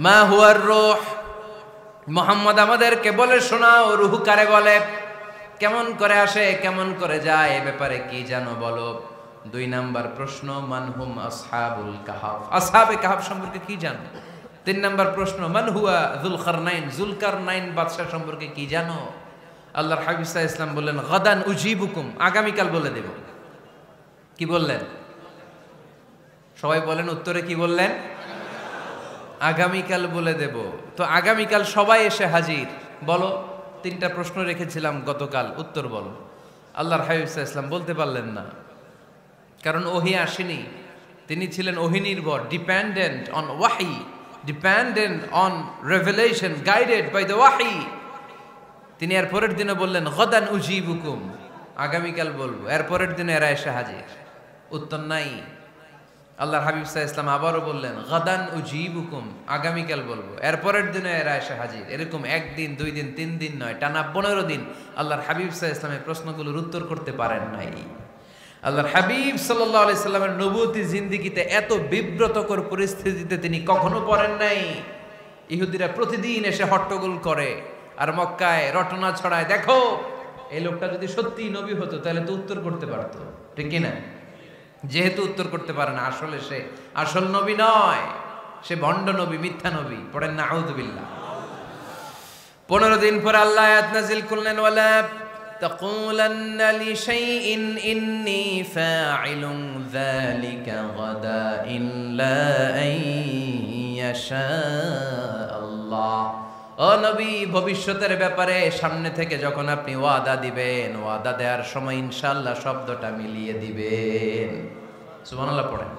মা হুয়ার রূহ, মুহাম্মদ আমাদেরকে বলে শোনাও রূহ কারে বলে, কেমন করে আসে, কেমন করে যায়, এ ব্যাপারে কি জানো বলো। 2 নাম্বার প্রশ্ন, মানহুম আসহাবুল কাহাফ, আসহাবে কাহাফ সম্পর্কে কি জানো। 3 নাম্বার প্রশ্ন, মান হুয়া যুলকারনাইন, যুলকারনাইন বাদশা সম্পর্কে কি জানো। আল্লাহর হাবিব সাল্লাল্লাহু আলাইহি ওয়াসাল্লাম বললেন গাদান উজিবুকুম, আগামীকাল বলে দেব। কি বললেন? সবাই বলেন উত্তরে কি বললেন? আগামীকাল বলে দেব। তো আগামীকাল সবাই এসে হাজির। বলো, 3টা প্রশ্ন রেখেছিলাম গতকাল, উত্তর বলো। আল্লাহর হাবিব সাল্লাল্লাহু আলাইহি ওয়াসাল্লাম বলতে পারলেন না, কারণ ওহী আসেনি। তিনি ছিলেন ওহী নির্ভর, ডিপেন্ডেন্ট অন ওয়াহি, dependent on revelation, guided by the ওয়াহি। তিনি এর পরের দিনে বললেন গাদান উজিবুকুম, আগামীকাল বলবো। এর পরের দিনে এরা এসে হাজির, উত্তর নাই। আল্লাহর হাবিব সাল্লাল্লাহু আলাইহি ওয়াসাল্লাম আবারও বললেন গাদান উজিবুকুম, আগামীকাল বলবো। এর পরের দিনে এরা এসে হাজির। এরকম 1 দিন 2 দিন 3 দিন নয়, টানা 15 দিন আল্লাহর হাবিব সাল্লাল্লাহু আলাইহি ওয়াসাল্লামের প্রশ্নগুলোর উত্তর করতে পারেন নাই। আল্লাহর হাবিব সাল্লাল্লাহু আলাইহি সাল্লামের নবুয়তি জিন্দেগিতে এত বিব্রতকর পরিস্থিতিতে তিনি কখনো পড়েন নাই। ইহুদিরা প্রতিদিন এসে হট্টগোল করে আর মক্কায় রটনা ছড়ায়, দেখো এই লোকটা যদি সত্যি নবী হতো তাহলে তো উত্তর করতে পারতো, ঠিক কি না? যেহেতু উত্তর করতে পারে না, আসলে সে আসল নবী নয়, সে ভণ্ড নবী, মিথ্যা নবী। পড়েন না আউযুবিল্লাহ। 15 দিন পর আল্লাহ আয়াত নাযিল করলেন ওয়ালা তাকুলান্না লিশাইইন ইন্নী ফাইলুন যালিকা গাদা ইল্লা আইয়াশা আল্লাহ। ও নবী, ভবিষ্যতের ব্যাপারে সামনে থেকে যখন আপনি ওয়াদা দিবেন, ওয়াদা দেওয়ার সময় ইনশাআল্লাহ শব্দটা মিলিয়ে দিবেন। সুবহানাল্লাহ পড়েন।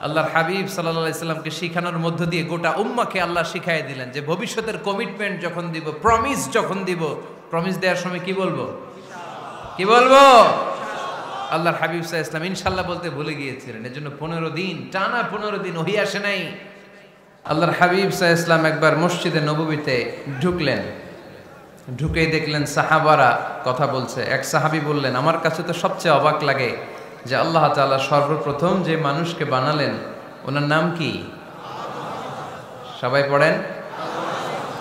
আল্লাহর হাবিব সাল্লাল্লাহু আলাইহি সাল্লামকে শিখানোর মধ্য দিয়ে গোটা উম্মাহকে আল্লাহ শিখাই দিলেন যে ভবিষ্যতের কমিটমেন্ট যখন দিব, প্রমিস যখন দিব, প্রমিস দেওয়ার সময় কি বলবো? কি বলবো? আল্লাহর হাবিব সাল্লাল্লাহু আলাইহি সাল্লাম ইনশাআল্লাহ বলতে ভুলে গিয়েছিলেন। এজন্য 15 দিন টানা 15 দিন ওহী আসে নাই। আল্লাহর হাবিব সাল্লাল্লাহু আলাইহি সাল্লাম একবার মসজিদে নববীতে ঢুকলেন, ঢুকেই দেখলেন সাহাবারা কথা বলছে। এক সাহাবী বললেন, আমার কাছে তো সবচেয়ে অবাক লাগে যে আল্লাহ তাআলা সর্বপ্রথম যে মানুষকে বানালেন ওনার নাম কি? সবাই পড়েন,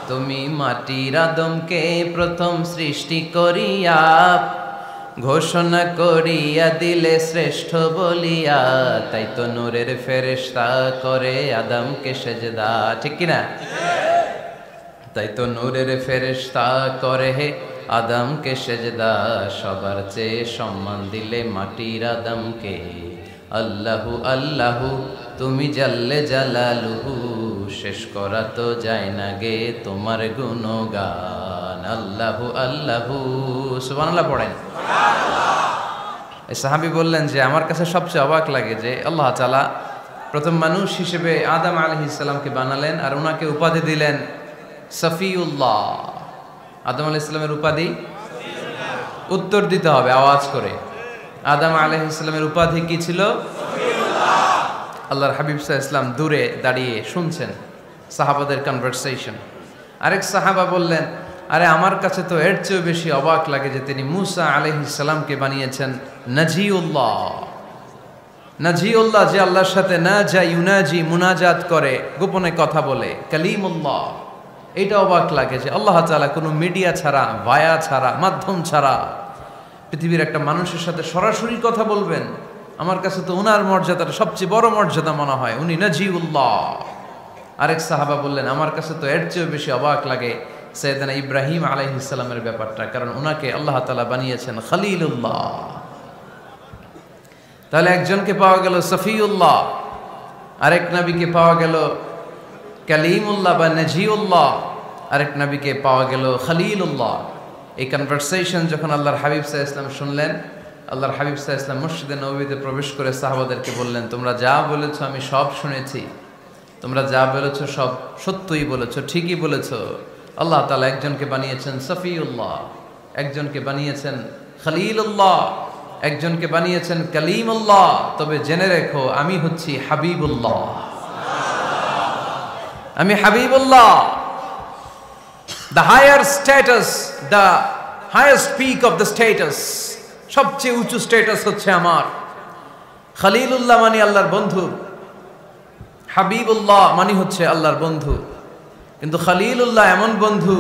তুমি মাটির আদমকে প্রথম সৃষ্টি করিয়া ঘোষণা করিয়া দিলে শ্রেষ্ঠ বলিয়া, তাই তো নূরের ফেরেশতা করে আদমকে সেজদা, ঠিক কিনা? তাই তো নূরের ফেরেশতা করে আদমকে সেজদা, সবার চেয়ে সম্মান দিলে মাটির আদমকে। আল্লাহু আল্লাহু তুমি জাল্লে জালালুহু, শেষ করা তো যায় না গে তোমার গুণগান। আল্লাহু আল্লাহু, সুবহানাল্লাহ পড়েন। এই সাহাবী বললেন যে আমার কাছে সবচেয়ে অবাক লাগে যে আল্লাহ তাআলা প্রথম মানুষ হিসেবে আদম আলাইহিস সালামকে বানালেন আর ওনাকে উপাধি দিলেন সফিউল্লাহ। আদম আলাইহিস সালামের উপাধি উত্তর দিতে হবে আওয়াজ করে। আদম আলাইহিস সালামের উপাধি কি ছিল? সফিউল্লাহ। আল্লাহর হাবিব সাল্লাল্লাহু আলাইহি ওয়াসাল্লাম দূরে দাঁড়িয়ে শুনছেন সাহাবাদের কনভারসেশন। আরেক সাহাবা বললেন, আরে আমার কাছে তো এর চেয়েও বেশি অবাক লাগে যে তিনি মুসা আলাইহিস সালামকে বানিয়েছেন নাজিউল্লাহ। নাজিউল্লাহ যে আল্লাহর সাথে নাজা ইউনাজি মুনাজাত করে, গোপনে কথা বলে, কালিমুল্লাহ। এটা অবাক লাগে যে আল্লাহ তাআলা কোনো মিডিয়া ছাড়া, ভায়া ছাড়া, মাধ্যম ছাড়া পৃথিবীর একটা মানুষের সাথে সরাসরি কথা বলবেন। আমার কাছে তো ওনার মর্যাদাটা সবচেয়ে বড় মর্যাদা মনে হয়, উনি নাজিউল্লাহ। আরেক সাহাবা বললেন, আমার কাছে তো এর চেয়েও বেশি অবাক লাগে সাইয়েদনা ইব্রাহিম আলাইহিস সালামের ব্যাপারটা, কারণ ওনাকে আল্লাহ তাআলা বানিয়েছেন খলিলুল্লাহ। তাহলে একজনকে পাওয়া গেল সফিউল্লাহ, আরেক নবীকে পাওয়া গেল কালিমুল্লাহ বা নাজিউল্লাহ, আরেক নবীকে পাওয়া গেল খলিলুল্লাহ। এই কনভারসেশন যখন আল্লাহর হাবিব সাল্লাল্লাহু আলাইহি ওয়াসাল্লাম শুনলেন, আল্লাহর হাবিব সাল্লাল্লাহু আলাইহি ওয়াসাল্লাম মসজিদে নববীতে প্রবেশ করে সাহাবাদেরকে বললেন, তোমরা যা বলেছো আমি সব শুনেছি, তোমরা যা বলেছো সব সত্যই বলেছো, ঠিকই বলেছো। আল্লাহ তাআলা একজনকে বানিয়েছেন সফিউল্লাহ, একজনকে বানিয়েছেন খলিলুল্লাহ, একজনকে বানিয়েছেন কালিমুল্লাহ। তবে জেনে রেখো আমি হচ্ছি হাবিবুল্লাহ, আমি Habibullah. The higher status, the highest peak of the status, সবচেয়ে উঁচু স্ট্যাটাস হচ্ছে আমার। খলিলুল্লাহ মানে আল্লাহর বন্ধু, হাবিবুল্লাহ মানে হচ্ছে আল্লাহর বন্ধু, কিন্তু খলিলুল্লাহ এমন বন্ধু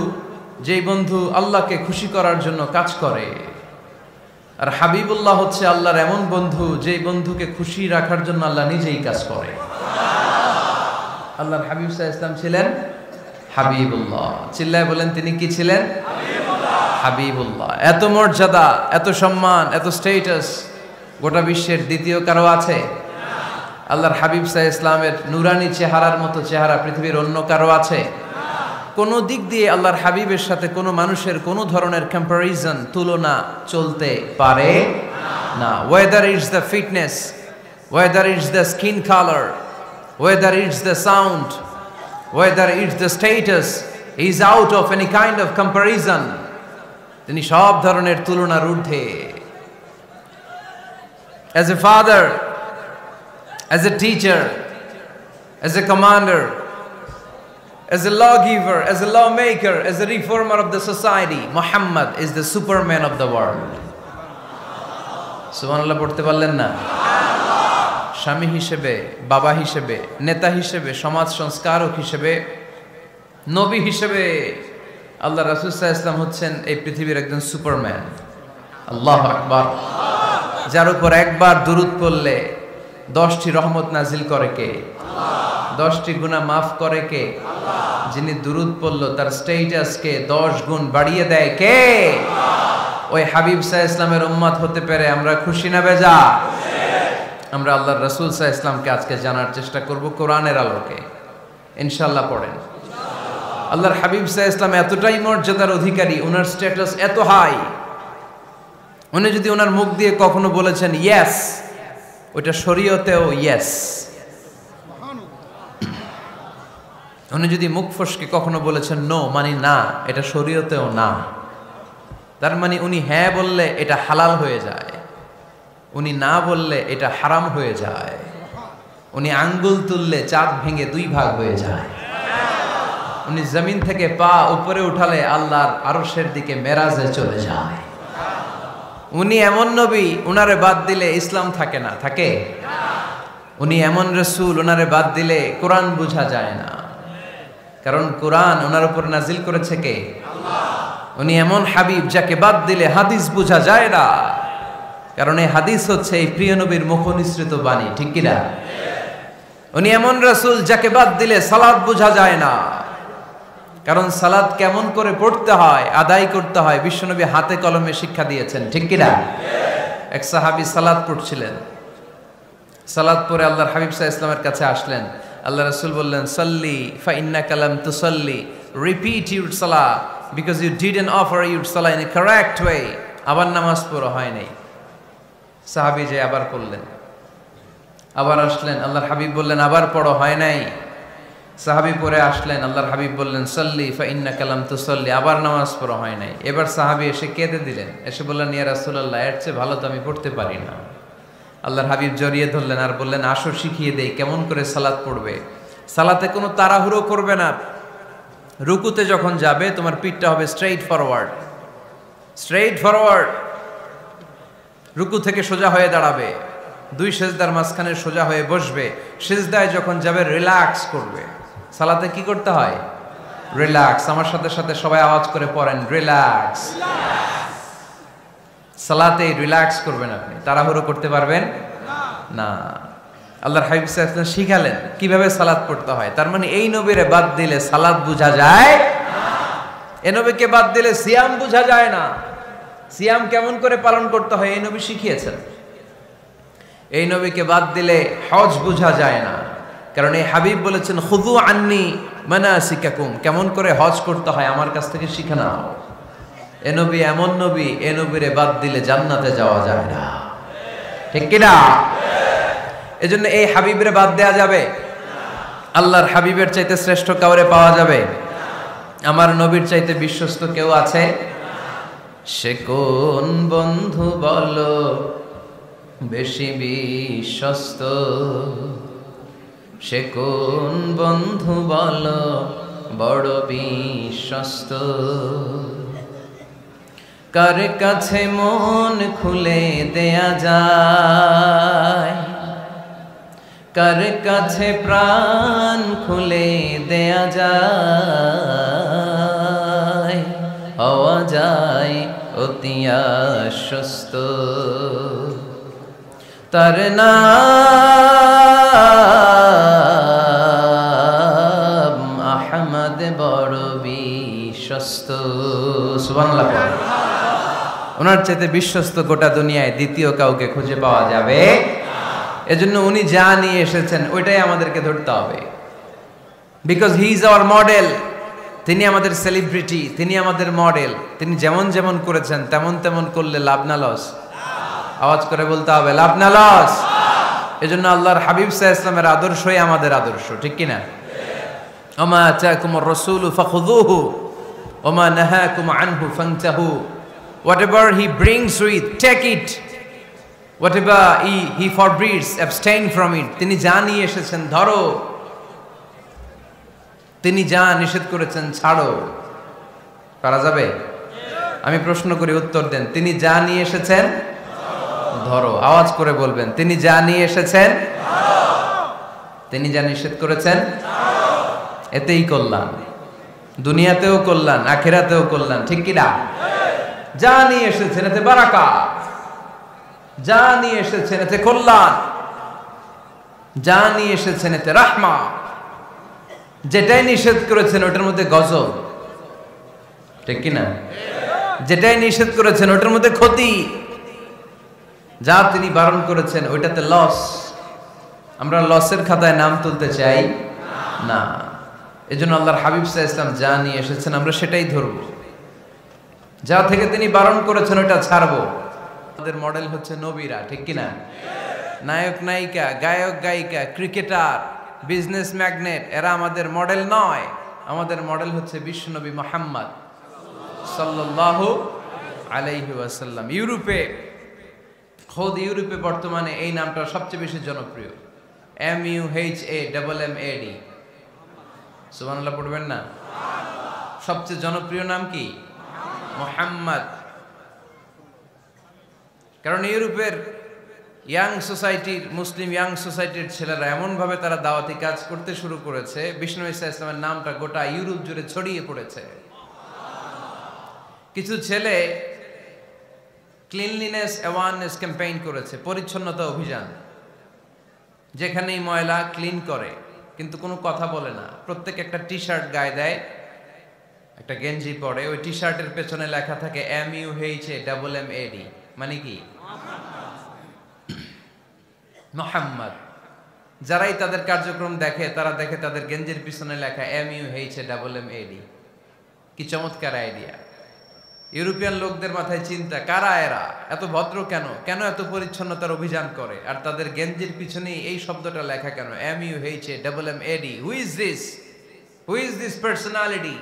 যেই বন্ধু আল্লাহকে খুশি করার জন্য কাজ করে। আর হাবিবুল্লাহ হচ্ছে আল্লাহর এমন বন্ধু যেই বন্ধুকে খুশি রাখার জন্য আল্লাহ নিজেই কাজ করে। আল্লাহর হাবিব সাল্লাল্লাহু আলাইহি ওয়াসাল্লাম ছিলেন হাবিবুল্লাহ। চিল্লায় বলেন তিনি কি ছিলেন? হাবিবুল্লাহ। এত মর্যাদা, এত সম্মান, এত স্ট্যাটাস গোটা বিশ্বের দ্বিতীয় কারো আছে? আল্লাহর হাবিব সাল্লাল্লাহু আলাইহি ওয়াসাল্লামের নুরানি চেহারার মতো চেহারা পৃথিবীর অন্য কারো আছে? কোন দিক দিয়ে আল্লাহর হাবিবের সাথে কোনো মানুষের কোনো ধরনের কম্প্যারিজন, তুলনা চলতে পারে না। Whether it's the fitness, whether it's the skin colour, whether it's the sound, whether it's the status, he is out of any kind of comparison. তিনি সব ধরনের তুলনার ঊর্ধ্বে। As a father, as a teacher, as a commander, as a lawgiver, as a lawmaker, as a reformer of the society, Muhammad is the superman of the world. সুবহানাল্লাহ পড়তে পারলেন না? স্বামী হিসেবে, বাবা হিসেবে, নেতা হিসেবে, সমাজ সংস্কারক হিসেবে, নবী হিসেবে আল্লাহ রাসূল সাল্লাল্লাহু আলাইহি ওয়াসাল্লাম হচ্ছেন এই পৃথিবীর একজন সুপারম্যান। আল্লাহু আকবার। যার উপর একবার দুরূদ পড়লে 10টি রহমত নাজিল করে কে? 10টি গুনাহ মাফ করে কে? যিনি দুরূদ পড়ল তার স্ট্যাটাসকে 10 গুণ বাড়িয়ে দেয় কে? ওই হাবিব সাল্লাল্লাহু আলাইহি ওয়াসাল্লামের উম্মত হতে পেরে আমরা খুশি না বেজা? আমরা আল্লাহর রাসূল সাল্লাল্লাহু আলাইহি ওয়াসাল্লামকে আজকে জানার চেষ্টা করব কোরআনের আলোকে। ইনশাআল্লাহ পড়েন। আল্লাহর হাবিব সাল্লাল্লাহু আলাইহি ওয়াসাল্লাম এতটাই মর্যাদার অধিকারী, ওনার স্ট্যাটাস এত হাই, উনি যদি ওনার মুখ দিয়ে কখনো বলেছেন ইয়েস, ওইটা শরীয়তেও ইয়েস। উনি যদি মুখ ফসকে কখনো বলেছেন নো, মানে না, এটা শরীয়তেও না। তার মানে উনি হ্যাঁ বললে এটা হালাল হয়ে যায়, উনি না বললে এটা হারাম হয়ে যায়। উনি আঙ্গুল তুললে চাঁদ ভেঙে 2 ভাগ হয়ে যায়। উনি জমিন থেকে পা উপরে উঠালে আল্লাহর আরশের দিকে মেরাজে চলে যায়। উনি এমন নবী, উনারে বাদ দিলে ইসলাম থাকে না, থাকে? উনি এমন রাসূল, উনারে বাদ দিলে কোরআন বোঝা যায় না, কারণ কোরআন ওনার উপর নাজিল করেছে কে? আল্লাহ। উনি এমন হাবিব যাকে বাদ দিলে হাদিস বোঝা যায় না, কারণ এই হাদিস হচ্ছে এই প্রিয় নবীর মুখনিসৃত বাণী, ঠিক কি না? উনি এমন রাসূল যাকে বাদ দিলে সালাত বোঝা যায় না, কারণ সালাত কেমন করে পড়তে হয়, আদায় করতে হয় বিশ্বনবী হাতে কলমে শিক্ষা দিয়েছেন, ঠিক কি না? এক সাহাবী সালাত পড়ছিলেন, সালাত পড়ে আল্লাহর হাবিব সাল্লাল্লাহু আলাইহি ওয়াসাল্লামের কাছে আসলেন। আল্লাহ রাসূল বললেন, সাল্লি ফা ইন্নাকা লাম তুসাল্লি, রিপিট ইউর সালাহ because you didn't offer your সালাহ ইন এ কারেক্ট ওয়ে। আবার নামাজ পড়া হয় নাই। সাহাবী যে আবার পড়লেন, আবার আসলেন, আল্লাহর হাবিব বললেন আবার পড়ো, হয় নাই। সাহাবী পরে আসলেন, আল্লাহর হাবিব বললেন সাল্লি ফা ইন্নাকা লাম তুসাল্লি, আবার নামাজ পড়া হয় নাই। এবার সাহাবী এসে কেঁদে দিলেন, এসে বললেন ইয়া রাসূলুল্লাহ, এর চেয়ে ভালো তো আমি পড়তে পারি না। আল্লাহর হাবিব জড়িয়ে ধরলেন আর বললেন আসো শিখিয়ে দেই কেমন করে সালাত পড়বে। সালাতে কোনো তাড়াহুড়ো করবে না। রুকুতে যখন যাবে তোমার পিঠটা হবে স্ট্রেইট ফরওয়ার্ড, স্ট্রেইট ফরওয়ার্ড। রুকু থেকে সোজা হয়ে দাঁড়াবে, 2 সেজদার মাঝখানে সোজা হয়ে বসবে। সেজদায় যখন যাবে রিল্যাক্স করবে। সালাতে কি করতে হয়? রিল্যাক্স। আমার সাথে সাথে সবাই আওয়াজ করে পড়েন রিল্যাক্স। সালাতে রিল্যাক্স করবেন, আপনি তাড়াহুড়ো করতে পারবেন না। আল্লাহর হাবিব সাল্লাল্লাহু আলাইহি ওয়াসাল্লাম শিখালেন কিভাবে সালাত পড়তে হয়। তার মানে এই নবীরে বাদ দিলে সালাত বোঝা যায় না, এই নবীকে বাদ দিলে সিয়াম বোঝা যায় না। সিয়াম কেমন করে পালন করতে হয় এই নবী শিখিয়েছেন। এই নবীকে বাদ দিলে হজ বোঝা যায় না, কারণ এই হাবিব বলেছেন খুযু আন্নী মানাসিকাকুম, কেমন করে হজ করতে হয় আমার কাছ থেকে শিখে নাও। এ নবী এমন নবী, এ নবীরে বাদ দিলে জান্নাতে যাওয়া যায় না, ঠিক কি না? এজন্য এই হাবিবরে বাদ দেয়া যাবে? আল্লাহর হাবিবের চাইতে শ্রেষ্ঠ কাউরে পাওয়া যাবে? আমার নবীর চাইতে বিশ্বস্ত কেউ আছে? সে কোন বন্ধু বলো বেশি বিশ্বস্ত, সে কোন বন্ধু বলো বড় বিশ্বস্ত, কার কাছে মন খুলে দেয়া যায়, কার কাছে প্রাণ খুলে দেয়া যায়, হওয়া যায় অতি আশ্বস্ত। তার নাম আহমদ বড় বিশ্বস্ত। সুবহানাল্লাহ। ওনার চাইতে বিশ্বস্ত গোটা দুনিয়ায় দ্বিতীয় কাউকে খুঁজে পাওয়া যাবে। এজন্য উনি যা নিয়ে এসেছেন ওইটাই আমাদেরকে ধরতে হবে, because he is our model. তিনি আমাদের সেলিব্রিটি, তিনি আমাদের মডেল। তিনি যেমন যেমন করেছেন তেমন তেমন করলে লাভ না লস? আওয়াজ করে বলতে হবে লাভ না লস। এজন্য আল্লাহর হাবিব সাল্লাল্লাহু আলাইহি ওয়াসাল্লামের আদর্শই আমাদের আদর্শ, ঠিক কি না? ওমা আতাকুমুর রাসূলু ফাখুযুহু ওমা নাহাকুম আনহু ফান্তাহু। Whatever he brings with, take it. Whatever he forbids, abstain from it. তিনি যা নিয়ে এসেছেন ধরো, তিনি যা নিষেধ করেছেন ছাড়ো। পারা যাবে? আমি প্রশ্ন করি, উত্তর দেন। তিনি যা নিয়ে এসেছেন ধরো। আওয়াজ করে বলবেন, তিনি যা নিয়ে এসেছেন তিনি যা নিষেধ করেছেন এতেই কল্যাণ, দুনিয়াতেও কল্যাণ, আখিরাতেও কল্যাণ, ঠিক কি না? যা নিয়ে এসেছেন এতে বারাকা, যা নিয়ে এসেছেন এতে কল্যাণ, যা নিয়ে এসেছেন এতে রাহমা। যেটাই নিষেধ করেছেন ওটার মধ্যে গজব, ঠিক কি না? যেটাই নিষেধ করেছেন ওটার মধ্যে ক্ষতি, যা তিনি বারণ করেছেন ওইটাতে লস। আমরা লসের খাতায় নাম তুলতে চাই না। এজন্য আল্লাহর হাবিব সাল্লাল্লাহু আলাইহি ওয়াসাল্লাম যা নিয়ে এসেছেন আমরা সেটাই ধরবো, যা থেকে তিনি বারণ করেছেন ওটা ছাড়বো। আমাদের মডেল হচ্ছে নবীরা, ঠিক কি না? নায়ক নায়িকা, গায়ক গায়িকা, ক্রিকেটার, বিজনেস ম্যাগনেট, এরা আমাদের মডেল নয়। আমাদের মডেল হচ্ছে বিশ্বনবী মুহাম্মদ সাল্লাল্লাহু আলাইহি ওয়াসাল্লাম। ইউরোপে, খোদ ইউরোপে বর্তমানে এই নামটা সবচেয়ে বেশি জনপ্রিয়, MUHAMMAD। সুবহানাল্লাহ পড়বেন না? সবচেয়ে জনপ্রিয় নাম কি? মুহাম্মদ। কারণ ইউরোপের ইয়াং সোসাইটির, মুসলিম ইয়াং সোসাইটির ছেলেরা এমনভাবে তারা দাওয়াতি কাজ করতে শুরু করেছে, বিষ্ণু ঈসা ইসলামের নামটা গোটা ইউরোপ জুড়ে ছড়িয়ে পড়েছে। কিছু ছেলে ক্লিনলিনেস অ্যাওয়ারনেস ক্যাম্পেইন করেছে, পরিচ্ছন্নতা অভিযান। যেখানেই ময়লা ক্লিন করে, কিন্তু কোনো কথা বলে না। প্রত্যেক একটা টি শার্ট গায়ে দেয়, একটা গেঞ্জি পরে, ওই টি শার্টের পেছনে লেখা থাকে MUHAMMAD, মানে কি? মুহাম্মদ। যারাই তাদের কার্যক্রম দেখে তারা দেখে তাদের গেঞ্জির পিছনে লেখা MUHAMMAD। কি চমৎকার আইডিয়া! ইউরোপিয়ান লোকদের মাথায় চিন্তা, কারা এরা, এত ভদ্র কেন, কেন এত পরিচ্ছন্নতার অভিযান করে, আর তাদের গেঞ্জির পিছনে এই শব্দটা লেখা কেন, MUHAMMAD? Who is this? Who is this personality?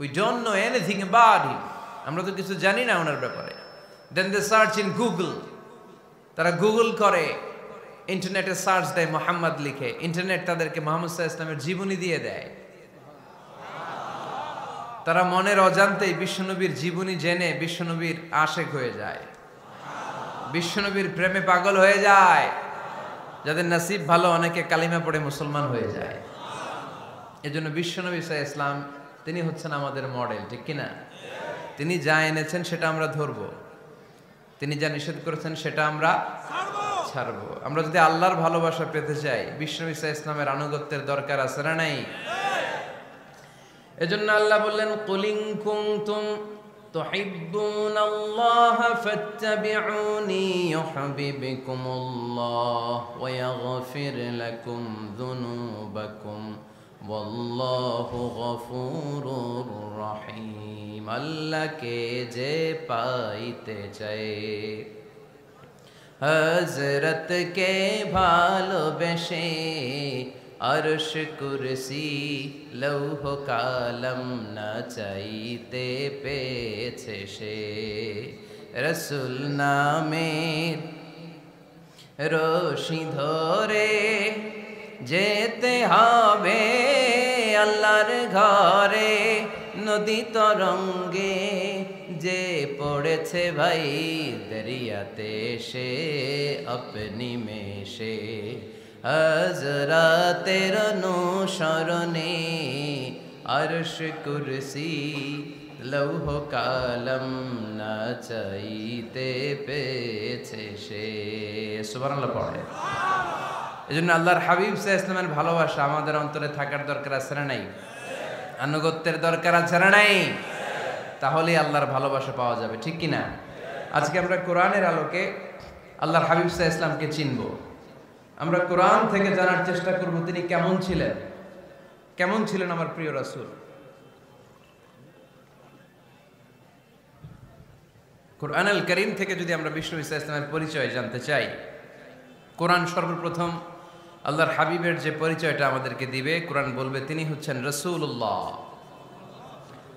We don't know anything about him. আমরা তো কিছু জানি না ওনার ব্যাপারে। Then they search in Google. তারা গুগল করে, ইন্টারনেটে সার্চ দেয়, মুহাম্মদ লিখে, ইন্টারনেট তাদেরকে মুহাম্মদ সাল্লাল্লাহু আলাইহি ওয়াসাল্লামের জীবনী দিয়ে দেয়। তারা মনের অজান্তেই বিশ্বনবীর জীবনী জেনে বিশ্বনবীর আশেক হয়ে যায়, বিশ্বনবীর প্রেমে পাগল হয়ে যায়। যাদের নসিব ভালো, অনেকে কালিমা পড়ে মুসলমান হয়ে যায়। এজন্য বিশ্বনবী সাল্লাল্লাহু আলাইহি ওয়াসাল্লাম তিনি হচ্ছেন আমাদের মডেল, ঠিক কিনা? তিনি যা এনেছেন সেটা আমরা ধরবো, তিনি যা নিষেধ করেছেন সেটা আমরা ছাড়বো। আমরা যদি আল্লাহর ভালোবাসা পেতে চাই, বিশ্বনবী সাল্লাল্লাহু আলাইহি ওয়াসাল্লামের আনুগত্যের দরকার আছে না নাই? এজন্য আল্লাহ বললেন, কুল ইন কুনতুম তুহিব্বুনাল্লাহা ফাত্তাবিউনি ইউহিব্বুকুমুল্লাহ ওয়া ইয়াগফির লাকুম যুনুবাকুম ওয়াল্লাহু গফুরুর রহিম। আল্লাহকে যে পাইতে চায়, হযরতকে ভালোবেসে আরশ কুরসি লৌহ কালম না চাইতে পেয়েছে সে। রসুল নামের রশি ধরে যেতে হবে আল্লাহর ঘরে। নদী তরঙ্গে যে পড়েছে ভাই দরিয়াতে সে আপনি মেশে। হযরতের অনুসরণে আরশ কুরসি লৌহ কালম না চাইতে পেয়েছে সে। সুবহানাল্লাহ পড়ে। এজন্য আল্লাহর হাবিব সাল্লাল্লাহু আলাইহি ওয়াসাল্লামের ভালোবাসা আমাদের অন্তরে থাকার দরকার আছে না নাই? আনুগত্যের দরকার আছে না নাই? তাহলেই আল্লাহর ভালোবাসা পাওয়া যাবে, ঠিক কি না? আজকে আমরা কোরআনের আলোকে আল্লাহর হাবিব সাল্লাল্লাহু আলাইহি ওয়াসাল্লামকে চিনব। আমরা কোরআন থেকে জানার চেষ্টা করব তিনি কেমন ছিলেন, কেমন ছিলেন আমার প্রিয় রাসূল। কোরআনুল কারীম থেকে যদি আমরা বিষ্ণু ঈসা ইসলামের পরিচয় জানতে চাই, কোরআন সর্বপ্রথম আল্লাহর হাবিবের যে পরিচয়টা আমাদেরকে দিবে, কোরআন বলবে তিনি হচ্ছেন রাসূলুল্লাহ।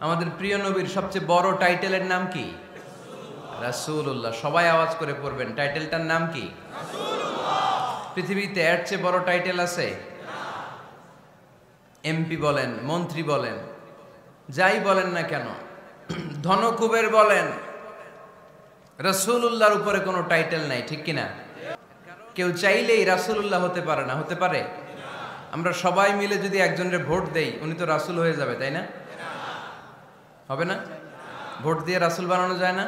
আমাদের প্রিয় নবীর সবচেয়ে বড় টাইটেলের নাম কি? রাসূলুল্লাহ। সবাই আওয়াজ করে পড়বেন, টাইটেলটার নাম কি? রাসূলুল্লাহ। পৃথিবীতে এর চেয়ে বড় টাইটেল আছে? এমপি বলেন, মন্ত্রী বলেন, যাই বলেন না কেন, ধনকুবের বলেন, রাসূলুল্লাহর উপরে কোনো টাইটেল নাই, ঠিক কিনা? কেউ চাইলেই রাসূলুল্লাহ হতে পারে না, হতে পারে? আমরা সবাই মিলে যদি একজনের ভোট দেই, উনি তো রাসূল হয়ে যাবে, তাই না? হবে না? ভোট দিয়ে রাসূল বানানো যায় না?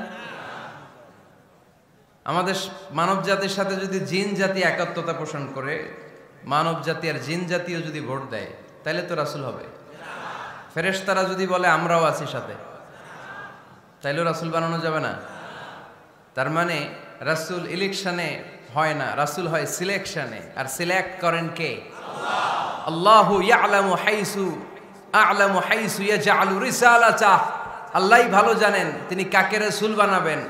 আমাদের মানব জাতির সাথে যদি জিন জাতি একাত্মতা পোষণ করে, মানব জাতি আর জিন জাতিও যদি ভোট দেয়, তাহলে তো রাসূল হবে। ফেরেশতারা যদি বলে আমরাও আছি সাথে, তাইলেও রাসূল বানানো যাবে না। তার মানে রাসূল ইলেকশনে হয় না, রাসূল হয় সিলেকশনে। আর সিলেক্ট করেন কে? আল্লাহ। আল্লাহু ইয়ালামু হাইসু আ'লামু হাইসু ইয়াজআলু রিসালাতাহ। আল্লাহই ভালো জানেন তিনি কাকে রাসূল বানাবেন।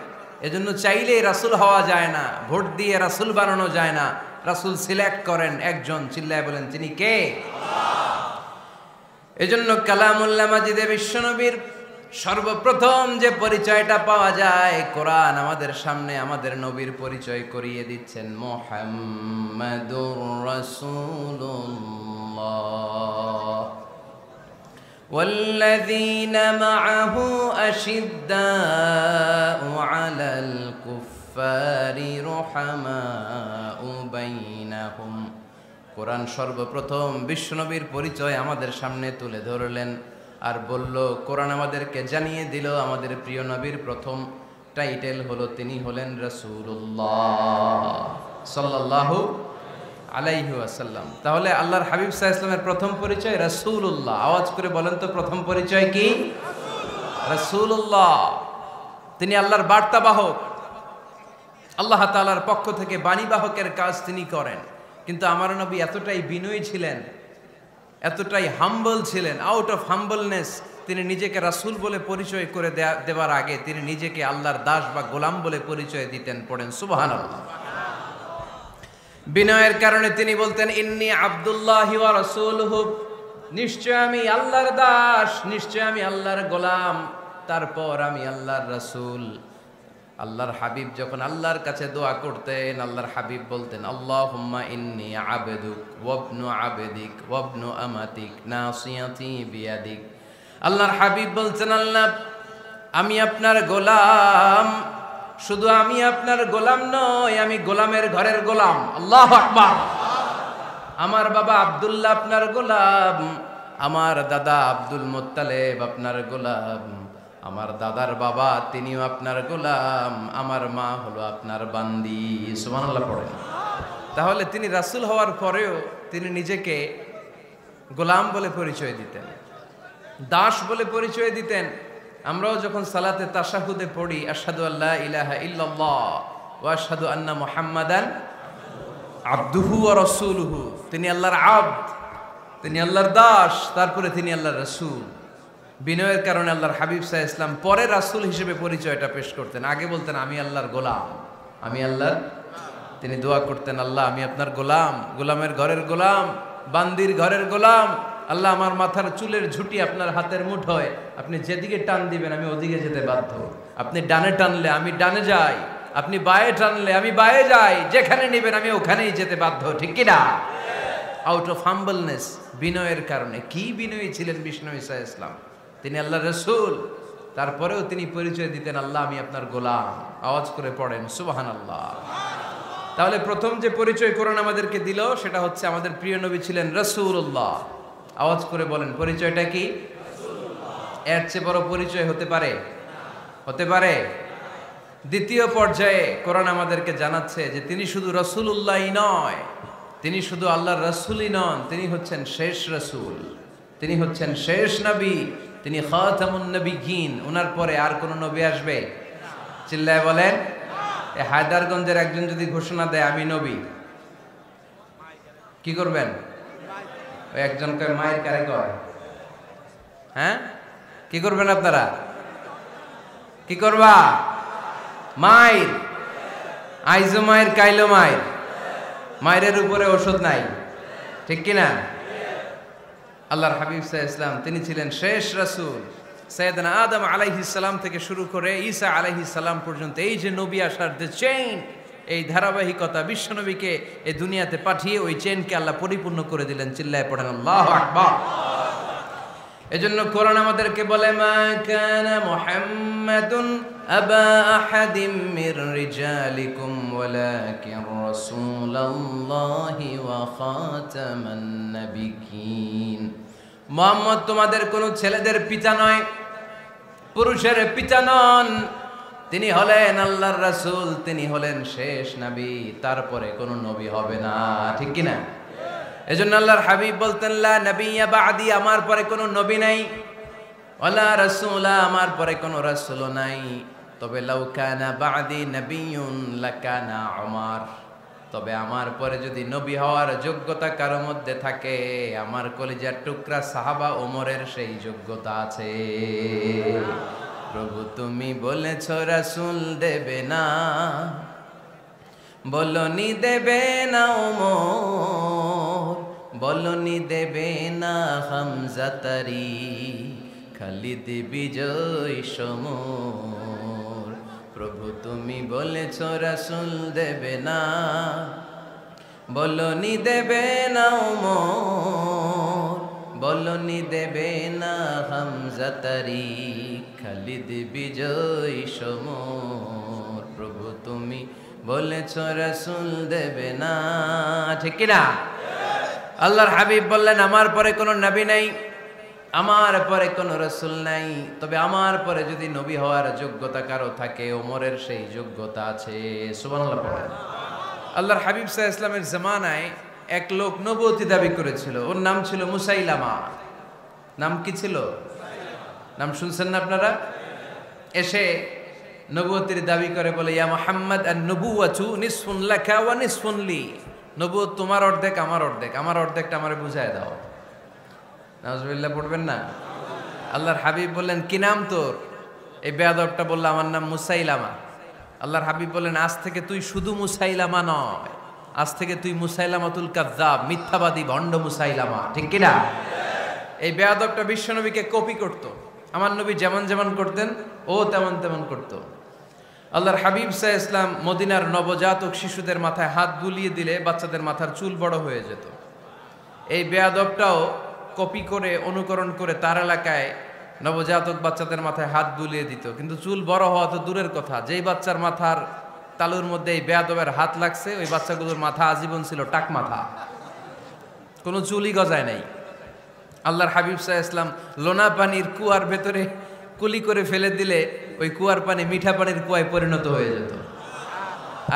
এজন্য চাইলেই রাসূল হওয়া যায় না, ভোট দিয়ে রাসূল বানানো যায় না। রাসূল সিলেক্ট করেন একজন, চিল্লায় বলেন তিনি কে? আল্লাহ। এজন্য কালামুল্লাহ মাজিদে বিশ্বনবীর সর্বপ্রথম যে পরিচয়টা পাওয়া যায়, কোরআন আমাদের সামনে আমাদের নবীর পরিচয় করিয়ে দিচ্ছেন, মুহাম্মাদুর রাসূলুল্লাহ ওয়াল্লাযীনা মাআহু আশিদ্দাউ আলাল কুফফারি রুহামাউ বাইনাহুম। কোরআন সর্বপ্রথম বিশ্বনবীর পরিচয় আমাদের সামনে তুলে ধরলেন আর বলল, কোরআন আমাদেরকে জানিয়ে দিল আমাদের প্রিয় নবীর প্রথম টাইটেল হলো তিনি হলেন রাসূলুল্লাহ সাল্লাল্লাহু আলাইহি ওয়াসাল্লাম। তাহলে আল্লাহর হাবিব সাল্লাল্লাহু আলাইহি ওয়াসাল্লামের প্রথম পরিচয় রাসূলুল্লাহ। আওয়াজ করে বলেন তো প্রথম পরিচয় কি? রাসূলুল্লাহ। তিনি আল্লাহর বার্তাবাহক, আল্লাহ তাআলার পক্ষ থেকে বাণীবাহকের কাজ তিনি করেন। কিন্তু আমার নবী এতটাই বিনয়ী ছিলেন, এতটাই হাম্বল ছিলেন, আউট অফ হাম্বলনেস তিনি নিজেকে রাসূল বলে পরিচয় করে দেওয়ার আগে তিনি নিজেকে আল্লাহর দাস বা গোলাম বলে পরিচয় দিতেন। পড়েন সুবহানাল্লাহ। বিনয়ের কারণে তিনি বলতেন, ইন্নী আব্দুল্লাহি ওয়া রাসূলুহু, নিশ্চয় আমি আল্লাহর দাস, নিশ্চয় আমি আল্লাহর গোলাম, তারপর আমি আল্লাহর রাসূল। আল্লাহর হাবিব যখন আল্লাহর কাছে দোয়া করতেন, আল্লাহর হাবিব বলতেন, আল্লাহুম্মা ইন্নী আবদুক ওয়া ইবনু আবদিক ওয়া ইবনু আমাতিক নাসিয়াতি বিয়াদিক। আল্লাহর হাবিব বলছেন, আল্লাহ আমি আপনার গোলাম, শুধু আমি আপনার গোলাম নয়, আমি গোলামের ঘরের গোলাম। আল্লাহু আকবার। আমার বাবা আব্দুল্লাহ আপনার গোলাম, আমার দাদা আব্দুল মুত্তালিব আপনার গোলাম, আমার দাদার বাবা তিনিও আপনার গোলাম, আমার মা হলো আপনার বান্দি। সুবহানাল্লাহ পড়েন। তাহলে তিনি রাসূল হওয়ার পরেও তিনি নিজেকে গোলাম বলে পরিচয় দিতেন, দাস বলে পরিচয় দিতেন। আমরাও যখন সালাতে তাশাহুদে পড়ি, আশহাদু আল্লা ইলাহা ইল্লাল্লাহ ওয়া আশহাদু আন্না মুহাম্মাদান আবদুহু ওয়া রাসূলুহু, তিনি আল্লাহর আবদ, তিনি আল্লাহর দাস, তারপরে তিনি আল্লাহর রাসূল। বিনয়ের কারণে আল্লাহর হাবিব সাল্লাল্লাহু আলাইহি ওয়াসাল্লাম পরে রাসূল হিসেবে পরিচয়টা পেশ করতেন। আগে বলতেন আমি আল্লাহর গোলাম, আমি আল্লাহর। তিনি দোয়া করতেন, আল্লাহ আমি আপনার গোলাম, গোলামের ঘরের গোলাম, বান্দির ঘরের গোলাম। আল্লাহ আমার মাথার চুলের ঝুঁটি আপনার হাতের মুঠোয়, আপনি যেদিকে টান দিবেন আমি ওদিকে যেতে বাধ্য। আপনি ডানে টানলে আমি ডানে যাই, আপনি বায়ে টানলে আমি বায়ে যাই, যেখানে নেবেন আমি ওখানেই যেতে বাধ্য, ঠিক কি না? আউট অফ হাম্বলনেস, বিনয়ের কারণে। কি বিনয়ী ছিলেন বিষ্ণু ঈসা আলাইহিস সালাম। তিনি আল্লাহর রাসূল, তারপরেও তিনি পরিচয় দিতেন, আল্লাহ আমি আপনার গোলাম। আওয়াজ করে পড়েন সুবহানাল্লাহ। তাহলে প্রথম যে পরিচয় কোরআন আমাদেরকে দিল সেটা হচ্ছে আমাদের প্রিয় নবী ছিলেন রাসূলুল্লাহ। আওয়াজ করে বলেন পরিচয়টা কি? এর চেয়ে বড় পরিচয় হতে পারে? হতে পারে? দ্বিতীয় পর্যায়ে কোরআন আমাদেরকে জানাচ্ছে যে তিনি শুধু রাসূলুল্লাহই নয়, তিনি শুধু আল্লাহর রাসূলই নন, তিনি হচ্ছেন শেষ রাসূল, তিনি হচ্ছেন শেষ নবী, তিনি খাতামুন নবিয়্যিন। ওনার পরে আর কোন নবী আসবে? চিল্লায় বলেন। এই হায়দারগঞ্জের একজন যদি ঘোষণা দেয় আমি নবী, কি করবেন? ওই একজন কয় মায়ের কারে কয়, হ্যাঁ কি করবেন আপনারা? কি করবা? মায়ের আইজো মায়ের কাইলো মায়ের, মায়ের উপরে ওষুধ নাই, ঠিক কিনা? আল্লাহর হাবিব সাল্লাল্লাহু আলাইহি ওয়াসাল্লাম তিনি ছিলেন শেষ রাসূল। সাইয়েদনা আদম আলাইহিস সালাম থেকে শুরু করে ঈসা আলাইহিস সালাম পর্যন্ত এই যে নবী আসার যে চেইন, এই ধারাবাহিকতা, বিশ্বনবীকে এই দুনিয়াতে পাঠিয়ে ওই চেইনকে আল্লাহ পরিপূর্ণ করে দিলেন। চিল্লায়ে পড়েন আল্লাহু আকবার। এজন্য কোরআন আমাদেরকে বলে মা কানা মুহাম্মাদুন আবা আহাদিম মির রিজালিকুম ওয়ালাকিন রাসূলুল্লাহি ওয়া খাতামান নাবিয়্যিন। মুহাম্মদ তোমাদের কোনো ছেলেদের পিতা নয়, পুরুষের পিতা নন, তিনি হলেন আল্লাহর রাসূল, তিনি হলেন শেষ নবী, তারপরে কোনো নবী হবে না, ঠিক কি না? এজন্য আল্লাহর হাবিব বলতেন লা নবিয়্যা বা'দি, আমার পরে কোনো নবী নাই, ওয়ালা রাসূলা, আমার পরে কোনো রাসূলও নাই। তবে লাউ কানা বা'দি নবিয়্যুন লাকানা উমর, তবে আমার পরে যদি নবী হওয়ার যোগ্যতা কারো মধ্যে থাকে, আমার কলিজার টুকরা সাহাবা ওমরের সেই যোগ্যতা আছে। প্রভু তুমি বলেছ রাসূল দেবে না, বলনি দেবে না ওমর, বলনি দেবে না হামজা তারি, খালিদ বিজয় সমর। প্রভু তুমি বলেছ রাসূল দেবে না, বলনি দেবে না ওমর, বলনি দেবে না হামজা তারি, খালিদ বিজয় সমর। প্রভু তুমি বলেছ রাসূল দেবে না, ঠিক কি না? আল্লাহর হাবিব বললেন আমার পরে কোনো নবী নাই, আমার পরে কোনো রাসূল নাই, তবে আমার পরে যদি নবী হওয়ার যোগ্যতা কারো থাকে, ওমরের সেই যোগ্যতা আছে। সুবহানাল্লাহ পড়েন। আল্লাহর হাবিব সাল্লাল্লাহু আলাইহি ওয়াসাল্লামের জামানায় এক লোক নবুয়তি দাবি করেছিল, ওর নাম ছিল মুসাইলামা। নাম কি ছিল? নাম শুনছেন না আপনারা? এসে নবুয়তির দাবি করে বলে ইয়া মুহাম্মদ আন-নবুওয়াতু নিসফুন লাকা ওয়া নিসফুন লি, নবুয়ত তোমার অর্ধেক আমার অর্ধেক, আমার অর্ধেকটা আমারে বুঝায় দাও। নাউজুবিল্লাহ পড়বেন না? আল্লাহর হাবিব বললেন কি নাম তোর? এই বেয়াদবটা বলল আমার নাম মুসাইলামা। আল্লাহর হাবিব বললেন আজ থেকে তুই শুধু মুসাইলামা নয়, আজ থেকে তুই মুসাইলামাতুল কাযযাব, মিথ্যাবাদী ভণ্ড মুসাইলামা, ঠিক কি না? এই বেয়াদবটা বিশ্বনবীকে কপি করত, আমার নবী যেমন যেমন করতেন ও তেমন তেমন করত। আল্লাহর হাবিব সাল্লাল্লাহু আলাইহি ওয়াসাল্লাম মদিনার নবজাতক শিশুদের মাথায় হাত বুলিয়ে দিলে বাচ্চাদের মাথার চুল বড় হয়ে যেত। এই বেয়াদবটাও কপি করে অনুকরণ করে তার এলাকায় নবজাতক বাচ্চাদের মাথায় হাত বুলিয়ে দিত, কিন্তু চুল বড় হওয়া তো দূরের কথা, যেই বাচ্চার মাথার তালুর মধ্যে এই বেয়াদবের হাত লাগছে ওই বাচ্চাগুলোর মাথা আজীবন ছিল টাক মাথা, কোনো চুলই গজায় নাই। আল্লাহর হাবিব সাল্লাল্লাহু আলাইহি ওয়াসাল্লাম লোনা পানির কুয়ার ভেতরে কুলি করে ফেলে দিলে ওই কুয়ার পানি মিঠা পানির কুয়ায় পরিণত হয়ে যেত,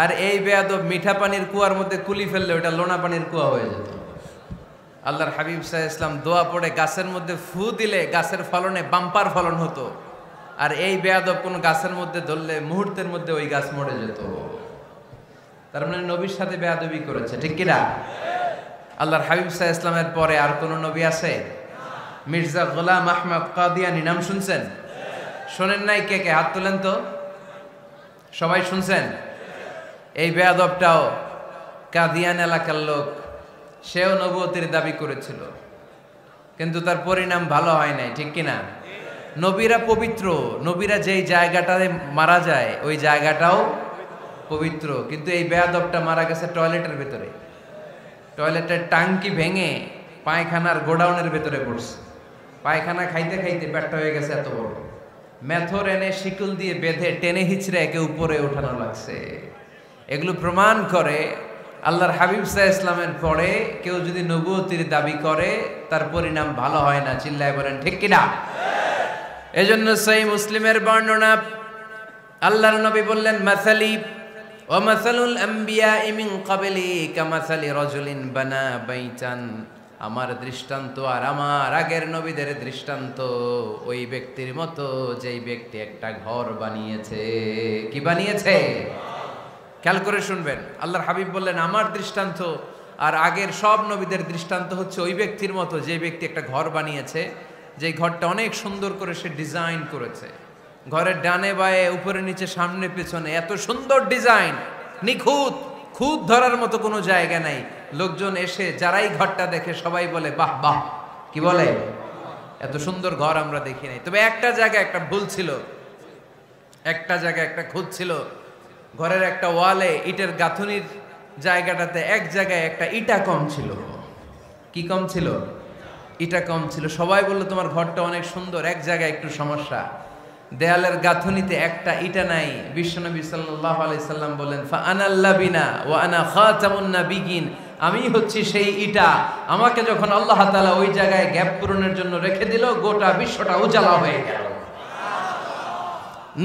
আর এই বেয়াদব মিঠা পানির কুয়ার মধ্যে কুলি ফেললে ওটা লোনা পানির কুয়া হয়ে যেত। আল্লাহর হাবিব সাল্লাল্লাহু আলাইহি ওয়াসাল্লাম দোয়া পড়ে গাছের মধ্যে ফু দিলে গাছের ফলনে বাম্পার ফলন হতো, আর এই বেয়াদব কোন গাছের মধ্যে ধরলে মুহূর্তের মধ্যে ওই গাছ মরে যেত। তার মানে নবীর সাথে বেয়াদবি করেছে, ঠিক কি না? আল্লাহর হাবিব সাল্লাল্লাহু আলাইহি ওয়াসাল্লামের পরে আর কোন নবী আছে? মির্জা গোলাম আহমদ কাদিয়ানী নাম শুনছেন? শোনেন নাই? কে কে হাত তোলেন তো। সবাই শুনছেন? এই বেয়াদবটাও কাদিয়ান এলাকার লোক, সেও নবুয়তির দাবি করেছিল, কিন্তু তার পরিণাম ভালো হয় নাই, ঠিক কিনা? নবীরা পবিত্র, নবীরা যেই জায়গাটায় মারা যায় ওই জায়গাটাও পবিত্র, কিন্তু এই বেয়াদবটা মারা গেছে টয়লেটের ভেতরে, টয়লেটের টাঙ্কি ভেঙে পায়খানার গোডাউনের ভেতরে পড়ছে, পায়খানা খাইতে খাইতে পেটটা হয়ে গেছে এত বড়, মেথর এনে শিকল দিয়ে বেঁধে টেনে হিচড়ে একে উপরে ওঠানো লাগছে। এগুলো প্রমাণ করে আল্লাহর হাবিব সাল্লাল্লাহু আলাইহি ইসলামের পরে কেউ যদি নবুয়তির দাবি করে তার পরিণাম ভালো হয় না। চিল্লায় বলেন ঠিক কিনা? এজন্য সহিহ মুসলিমের বর্ণনা, আল্লাহর নবী বললেন, মাসালি ওয়া মাসালুল আমবিয়াই মিন ক্বাবলি কামাসালি রাজুলিন বানা বাইতান, আমার দৃষ্টান্ত আর আমার আগের নবীদের দৃষ্টান্ত ওই ব্যক্তির মতো যেই ব্যক্তি একটা ঘর বানিয়েছে। কি বানিয়েছে? খেয়াল করে শুনবেন, আল্লাহর হাবিব বললেন আমার দৃষ্টান্ত আর আগের সব নবীদের দৃষ্টান্ত হচ্ছে ওই ব্যক্তির মতো যে ব্যক্তি একটা ঘর বানিয়েছে, যেই ঘরটা অনেক সুন্দর করে সে ডিজাইন করেছে। ঘরের ডানে বায়ে উপরে নিচে সামনে পেছনে এত সুন্দর ডিজাইন, নিখুঁত, খুঁত ধরার মতো কোনো জায়গা নাই। লোকজন এসে যারাই ঘরটা দেখে সবাই বলে বাহ বাহ। কি বলে? এত সুন্দর ঘর আমরা দেখি নাই। তবে একটা জায়গায় একটা ভুল ছিল, একটা জায়গায় একটা খুঁত ছিল। ঘরের একটা ওয়ালে ইটের গাঁথুনির জায়গাটাতে এক জায়গায় একটা ইটা কম ছিল। কি কম ছিল? ইটা কম ছিল। সবাই বললো তোমার ঘরটা অনেক সুন্দর, এক জায়গায় একটু সমস্যা, দেয়ালের গাঁথুনিতে একটা ইটা নাই। বিশ্বনবী সাল্লাল্লাহু আলাইহি সাল্লাম বলেন, ফা আনাল লাবিনা ওয়া আনা খাতামুন নাবিয়িন, আমি হচ্ছি সেই ইটা। আমাকে যখন আল্লাহ তাআলা ওই জায়গায় গ্যাপ পূরণের জন্য রেখে দিল, গোটা বিশ্বটা উজালা হয়ে গেল,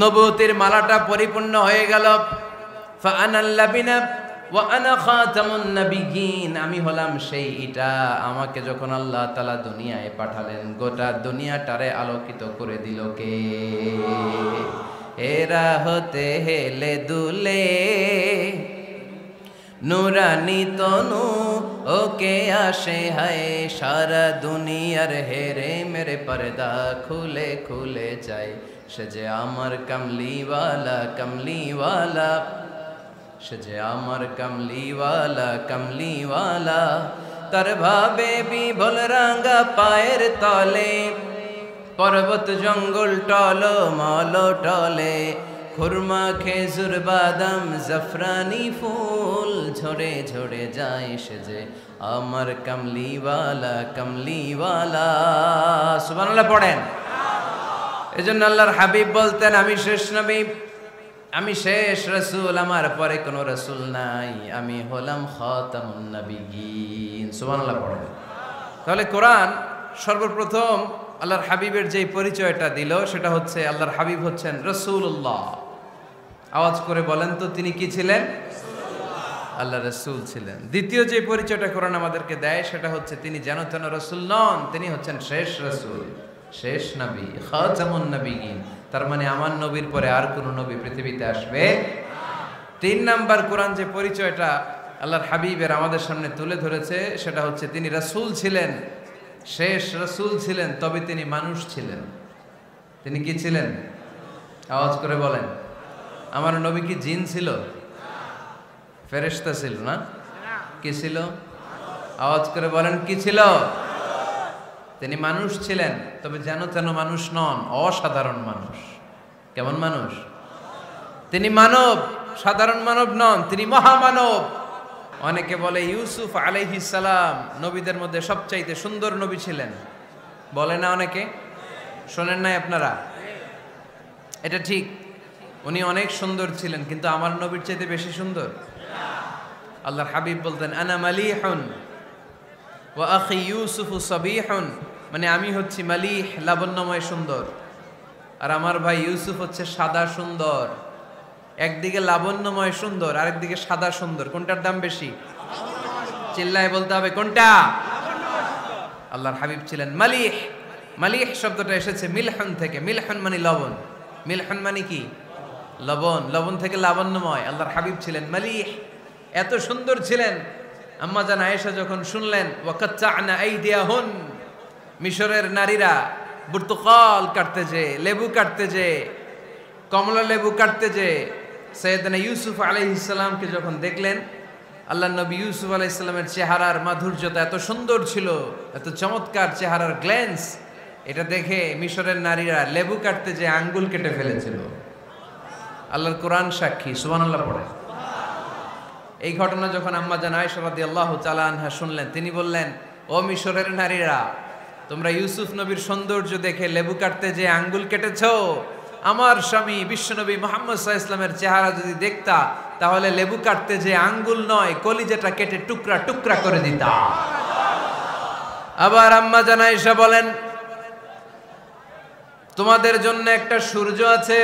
নবুয়তের মালাটা পরিপূর্ণ হয়ে গেল। ফা আনাল লাবিনা ওয়া আনা খাতামুন নাবিয়িন, আমি হলাম সেই ইটা। আমাকে যখন আল্লাহ তাআলা দুনিয়ায় পাঠালেন, গোটা দুনিয়াটারে আলোকিত করে দিল কে? এরা হতে হেলে দুলে নুরানি তনু ওকে আসে হায়, সারা দুনিয়ার হেরে মেরে পর্দা খুলে খুলে যায়। সে যে আমার কমলিওয়ালা কমলিওয়ালা, সে যে আমার কমলিওয়ালা কমলিওয়ালা, তার ভাবে বিভোল রাঙ্গা পায়ের তলে, পর্বত জঙ্গল টল মল টলে, খুরমা খেজুর বাদাম জাফরানি ফুল ঝরে ঝরে যায়। সে যে আমার কমলিওয়ালা কমলিওয়ালা। সুবহানাল্লাহ পড়েন। এজন্য আল্লাহর হাবিব বলতেন, আমি শেষ নবী, আমি শেষ রাসূল, আমার পরে কোনো রাসূল নাই, আমি হলাম খাতামুন নাবিয়িন। সুবহানাল্লাহ পড়েন। তাহলে কোরআন সর্বপ্রথম আল্লাহর হাবিবের যে পরিচয়টা দিল সেটা হচ্ছে আল্লাহর হাবিব হচ্ছেন রাসূলুল্লাহ। আওয়াজ করে বলেন তো, তিনি কি ছিলেন? আল্লাহ রাসূল ছিলেন। দ্বিতীয় যে পরিচয়টা কোরআন আমাদেরকে দেয় সেটা হচ্ছে তিনি যেন তেন রাসূল নন, তিনি হচ্ছেন শেষ রাসূল, শেষ নবী, খাতামুন নাবিয়িন। তার মানে আমার নবীর পরে আর কোন নবী পৃথিবীতে আসবে। তিন নাম্বার কোরআন যে পরিচয়টা আল্লাহর হাবিবের আমাদের সামনে তুলে ধরেছে সেটা হচ্ছে তিনি রাসূল ছিলেন, শেষ রাসূল ছিলেন, তবে তিনি মানুষ ছিলেন। তিনি কি ছিলেন? আওয়াজ করে বলেন। আমার নবী কি জিন ছিল? ফেরেশতা ছিল না? কি ছিল? আওয়াজ করে বলেন, কি ছিল? তিনি মানুষ ছিলেন, তবে যেন তেন মানুষ নন, অসাধারণ মানুষ। কেমন মানুষ? তিনি মানব, সাধারণ মানব নন, তিনি মহামানব। অনেকে বলে ইউসুফ আলাইহিস সালাম নবীদের মধ্যে সবচাইতে সুন্দর নবী ছিলেন, বলে না অনেকে? শোনেন নাই আপনারা? এটা ঠিক, উনি অনেক সুন্দর ছিলেন, কিন্তু আমার নবীর চাইতে বেশি সুন্দর। আল্লাহর হাবিব বলতেন, আনা মালিহুন ওয়া আখি ইউসুফু সাবিহুন, মানে আমি হচ্ছি মালিহ, লাবণ্যময় সুন্দর, আর আমার ভাই ইউসুফ হচ্ছে সাদা সুন্দর। একদিকে লাবণ্যময় সুন্দর, আরেকদিকে সাদা সুন্দর, কোনটার দাম বেশি? চিল্লায় বলতে হবে কোনটা? আল্লাহর হাবিব ছিলেন মালিহ। মালিহ শব্দটা এসেছে মিলহন থেকে। মিলহন মানে লবণ, মিলহন মানে কি? লবণ। লবণ থেকে লাবণ্যময়। আল্লাহর হাবিব ছিলেন মালিহ, এত সুন্দর ছিলেন। আম্মা জান আয়েশা যখন শুনলেন ওয়াকাত্তা'না আইদিয়াহুন, মিশরের নারীরা বুর্তুকাল কাটতে যে, লেবু কাটতে যে, কমলা লেবু কাটতে যে সাইয়েদনা ইউসুফ আলাইহিস সালামকে যখন দেখলেন, আল্লাহর নবী ইউসুফ আলাইহিস সালামের চেহারার মাধুর্যতা এত সুন্দর ছিল, এত চমৎকার চেহারার গ্ল্যান্স, এটা দেখে মিশরের নারীরা লেবু কাটতে যে আঙ্গুল কেটে ফেলেছিল। আল্লাহর কোরআন সাক্ষী। সুবহানাল্লাহ পড়ে। এই ঘটনা যখন আম্মা জান আয়েশা রাদিয়াল্লাহু তাআলা আনহা শুনলেন, তিনি বললেন, ও মিশরের নারীরা, তোমরা ইউসুফ নবীর সৌন্দর্য দেখে লেবু কাটতে যে আঙ্গুল কেটেছো, আমার স্বামী বিশ্বনবী মুহাম্মদ সাল্লাল্লাহু আলাইহি ওয়াসাল্লামের চেহারা যদি দেখতা তাহলে লেবু কাটতে যে আঙ্গুল নয় কলিজাটা কেটে টুকরা টুকরা করে দিতা। আবার আম্মা জান আয়েশা বলেন, তোমাদের জন্য একটা সূর্য আছে,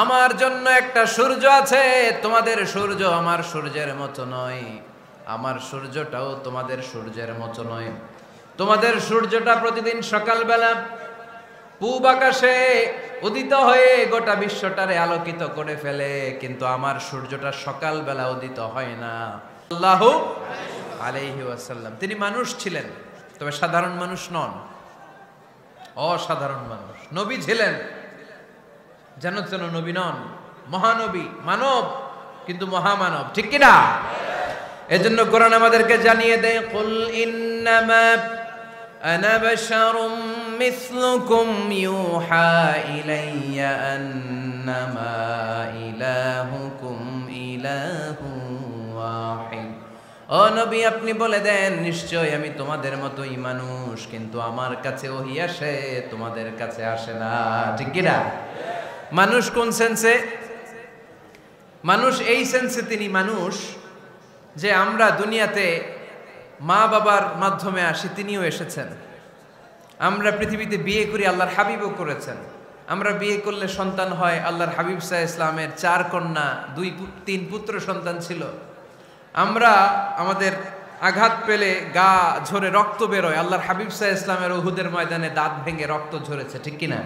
আমার জন্য একটা সূর্য আছে, তোমাদের সূর্য আমার সূর্যের মতো নয়, আমার সূর্যটাও তোমাদের সূর্যের মতো নয়। তোমাদের সূর্যটা প্রতিদিন সকালবেলা পূব আকাশে উদিত হয়ে গোটা বিশ্বটারে আলোকিত করে ফেলে, কিন্তু আমার সূর্যটা সকালবেলা উদিত হয় না। সাল্লাল্লাহু আলাইহি ওয়াসাল্লাম তিনি মানুষ ছিলেন, তবে সাধারণ মানুষ নন, অসাধারণ মানুষ। নবী ছিলেন, যেন তেন নবী নন, মহানবী, মানব কিন্তু মহামানব, ঠিক কিনা? এজন্য কোরআন আমাদেরকে জানিয়ে দেয়, কুল ইন্নামা আনা বাশারুম মিসলুকুম ইউহা ইলাইয়া আন্নামা ইলাহুকুম ইলাহু ওয়াহিদ। ও নবী, আপনি বলে দেন, নিশ্চয় আমি তোমাদের মতোই মানুষ, কিন্তু আমার কাছে ওহী আসে, তোমাদের কাছে আসে না, ঠিক কিনা? মানুষ কোন সেন্সে? মানুষ এই সেন্সে তিনি মানুষ যে আমরা দুনিয়াতে মা বাবার মাধ্যমে আসি, তিনিও এসেছেন। আমরা পৃথিবীতে বিয়ে করি, আল্লাহর হাবিবও করেছেন। আমরা বিয়ে করলে সন্তান হয়, আল্লাহর হাবিব সাল্লাল্লাহু আলাইহি ওয়াসাল্লামের 4 কন্যা 2-3 পুত্র সন্তান ছিল। আমরা আমাদের আঘাত পেলে গা ঝরে রক্ত বেরোয়, আল্লাহর হাবিব সাল্লাল্লাহু আলাইহি ওয়াসাল্লামের উহুদের ময়দানে দাঁত ভেঙে রক্ত ঝরেছে, ঠিক কিনা?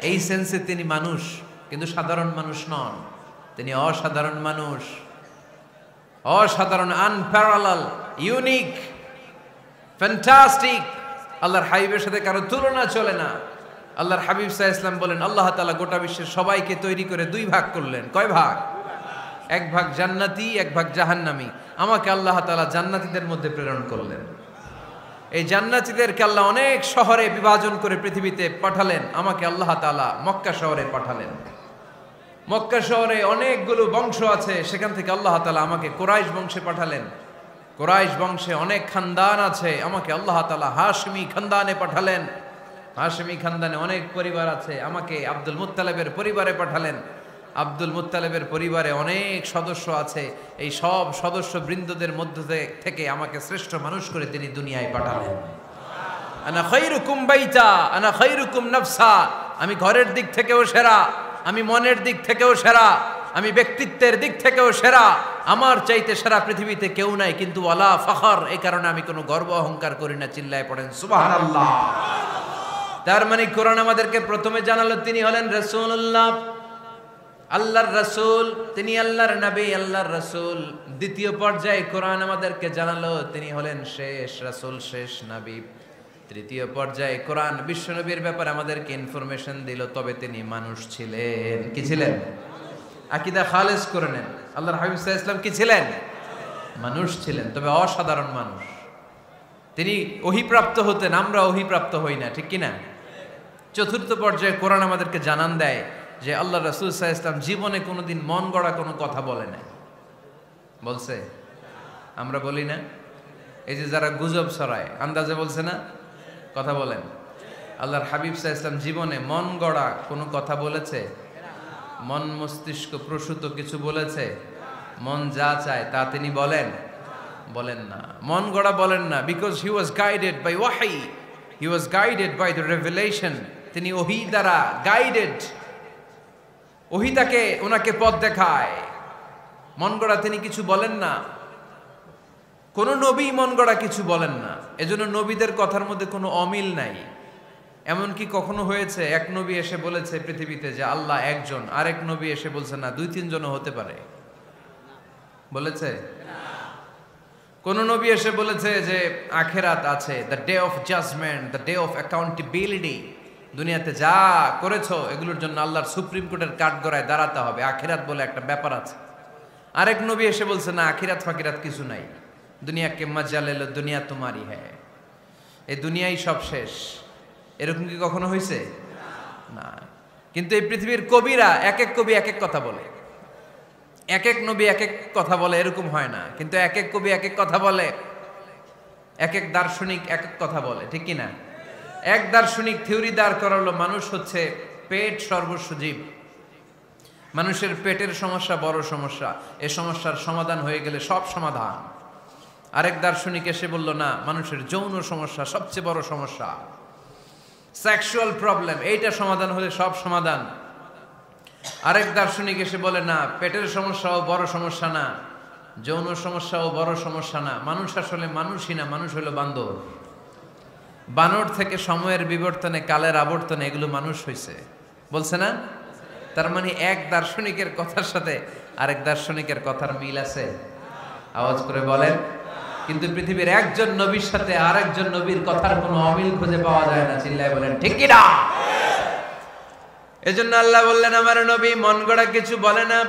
এই সেন্সে তিনি মানুষ, কিন্তু সাধারণ মানুষ নন, তিনি অসাধারণ মানুষ, অসাধারণ, আনপ্যারালাল, ইউনিক, ফ্যান্টাস্টিক। আল্লাহর হাবিবের সাথে কারো তুলনা চলে না। আল্লাহর হাবিব সাল্লাল্লাহু আলাইহি ওয়াসাল্লাম বলেন, আল্লাহ তাআলা গোটা বিশ্বের সবাইকে তৈরি করে 2 ভাগ করলেন। কয় ভাগ? 1 ভাগ জান্নাতি, 1 ভাগ জাহান্নামী। আমাকে আল্লাহ তাআলা জান্নাতীদের মধ্যে প্রেরণ করলেন। এই জান্নাতীদেরকে আল্লাহ অনেক শহরে বিভাজন করে পৃথিবীতে পাঠালেন, আমাকে আল্লাহ তাআলা মক্কা শহরে পাঠালেন। মক্কা শহরে অনেকগুলো বংশ আছে, সেখান থেকে আল্লাহ তাআলা আমাকে কুরাইশ বংশে পাঠালেন। কুরাইশ বংশে অনেক খানদান আছে, আমাকে আল্লাহ তাআলা হাশমি খানদানে পাঠালেন। হাশমি খানদানে অনেক পরিবার আছে, আমাকে আব্দুল মুত্তালিবের পরিবারে পাঠালেন। আব্দুল মুত্তালিবের পরিবারে অনেক সদস্য আছে, এই সব সদস্য বৃন্দদের মধ্যে থেকে আমাকে শ্রেষ্ঠ মানুষ করে তিনি দুনিয়ায় পাঠালেন। আনা খায়রুকুম বাইতা আনা খায়রুকুম নাফসা, আমি ঘরের দিক থেকেও সেরা, আমি মনের দিক থেকেও সেরা, আমি ব্যক্তিত্বের দিক থেকেও সেরা, আমার চাইতে সেরা পৃথিবীতে কেউ নাই। কিন্তু ওয়ালা ফখর, এই কারণে আমি কোনো গর্ব অহংকার করি না। চিল্লায় পড়েন সুবহানাল্লাহ। তার মানে কোরআন আমাদেরকে প্রথমে জানালো তিনি হলেন রাসূলুল্লাহ, আল্লাহর রাসূল, তিনি আল্লাহর নবী, আল্লাহর রাসূল। দ্বিতীয় পর্যায়ে কোরআন আমাদেরকে জানালো তিনি হলেন শেষ রাসূল, শেষ নবী। তৃতীয় পর্যায়ে কোরআন বিশ্বনবীর ব্যাপারে আমাদেরকে ইনফরমেশন দিল, তবে তিনি মানুষ ছিলেন। কি ছিলেন? আকীদা খালেস করে নেন, আল্লাহর হাবিব সাল্লাল্লাহু আলাইহি ওয়াসাল্লাম কি ছিলেন? মানুষ ছিলেন, তবে অসাধারণ মানুষ। তিনি ওহীপ্রাপ্ত হতেন, আমরা ওহীপ্রাপ্ত হই না, ঠিক কিনা? চতুর্থ পর্যায়ে কোরআন আমাদেরকে জানান দেয় যে আল্লাহ রাসূল সাল্লাল্লাহু আলাইহি ওয়াসাল্লাম জীবনে কোনোদিন মন গড়া কোনো কথা বলে নাই। বলছে? আমরা বলি না? এই যে যারা গুজব ছড়ায়, আন্দাজে বলছে না, কথা বলেন। আল্লাহর হাবিব সাল্লাল্লাহু আলাইহি ওয়াসাল্লাম জীবনে মন গড়া কোনো কথা বলেছে? মন মস্তিষ্ক প্রসূত কিছু বলেছে? মন যা চায় তা তিনি বলেন? বলেন না, মন গড়া বলেন না। Because he was guided by ওয়াহি, he was guided by the revelation. তিনি ওহী দ্বারা গাইডেড, ওহী তাকে ওনাকে পথ দেখায়। মন গড়া তিনি কিছু বলেন না, কোন নবী মন গড়া কিছু বলেন না। এজন্য নবীদের কথার মধ্যে কোনো অমিল নাই। এমনকি কখনো হয়েছে এক নবী এসে বলেছে পৃথিবীতে যে আল্লাহ একজন, আরেক নবী এসে বলছে না 2-3 জনও হতে পারে? বলেছে? কোন নবী এসে বলেছে যে আখিরাত আছে, the day of judgement, the day of accountability, দুনিয়াতে যা করেছো এগুলোর জন্য আল্লাহর সুপ্রিম কোর্টের কাঠগড়ায় দাঁড়াতে হবে, আখিরাত বলে একটা ব্যাপার আছে? আরেক নবী এসে বলছে না, আখিরাত ফাকিরাত কিছু নাই, দুনিয়া কে মজা লে লো, দুনিয়া তোমারই হ্যায়, এই দুনিয়াই সব শেষ। এরকম কি কখনো হয়েছে? না। কিন্তু এই পৃথিবীর কবিরা, এক এক কবি এক এক কথা বলে, এক এক নবী এক এক কথা বলে, এরকম হয় না। কিন্তু এক এক কবি এক এক কথা বলে, এক এক দার্শনিক এক এক কথা বলে, ঠিক কিনা? এক দার্শনিক থিওরি দাঁড় করালো মানুষ হচ্ছে পেট সর্বস্ব জীব। মানুষের পেটের সমস্যা বড় সমস্যা, এ সমস্যার সমাধান হয়ে গেলে সব সমাধান। আরেক দার্শনিক এসে বলল না, মানুষের যৌন সমস্যা সবচেয়ে বড় সমস্যা, সেক্সুয়াল প্রবলেম, এইটা সমাধান হলে সব সমাধান। আরেক দার্শনিক এসে বলে না, পেটের সমস্যাও বড় সমস্যা না, যৌন সমস্যাও বড় সমস্যা না, মানুষ আসলে মানুষই না, মানুষ হলো বান্দর। বানর থেকে সময়ের বিবর্তনে, কালের আবর্তনে এগুলো মানুষ হয়েছে, বলছে না? তার মানে এক দার্শনিকের কথার সাথে আরেক দার্শনিকের কথার মিল আছে? আওয়াজ করে বলেন। কিন্তু পৃথিবীর একজন নবীর সাথে আরেকজন নবীর কথার কোনো অমিল খুঁজে পাওয়া যায় না। চিল্লায় বলেন ঠিক কি না? এজন্য আল্লাহ বললেন, আমার নবী মন গড়া কিছু বলে না।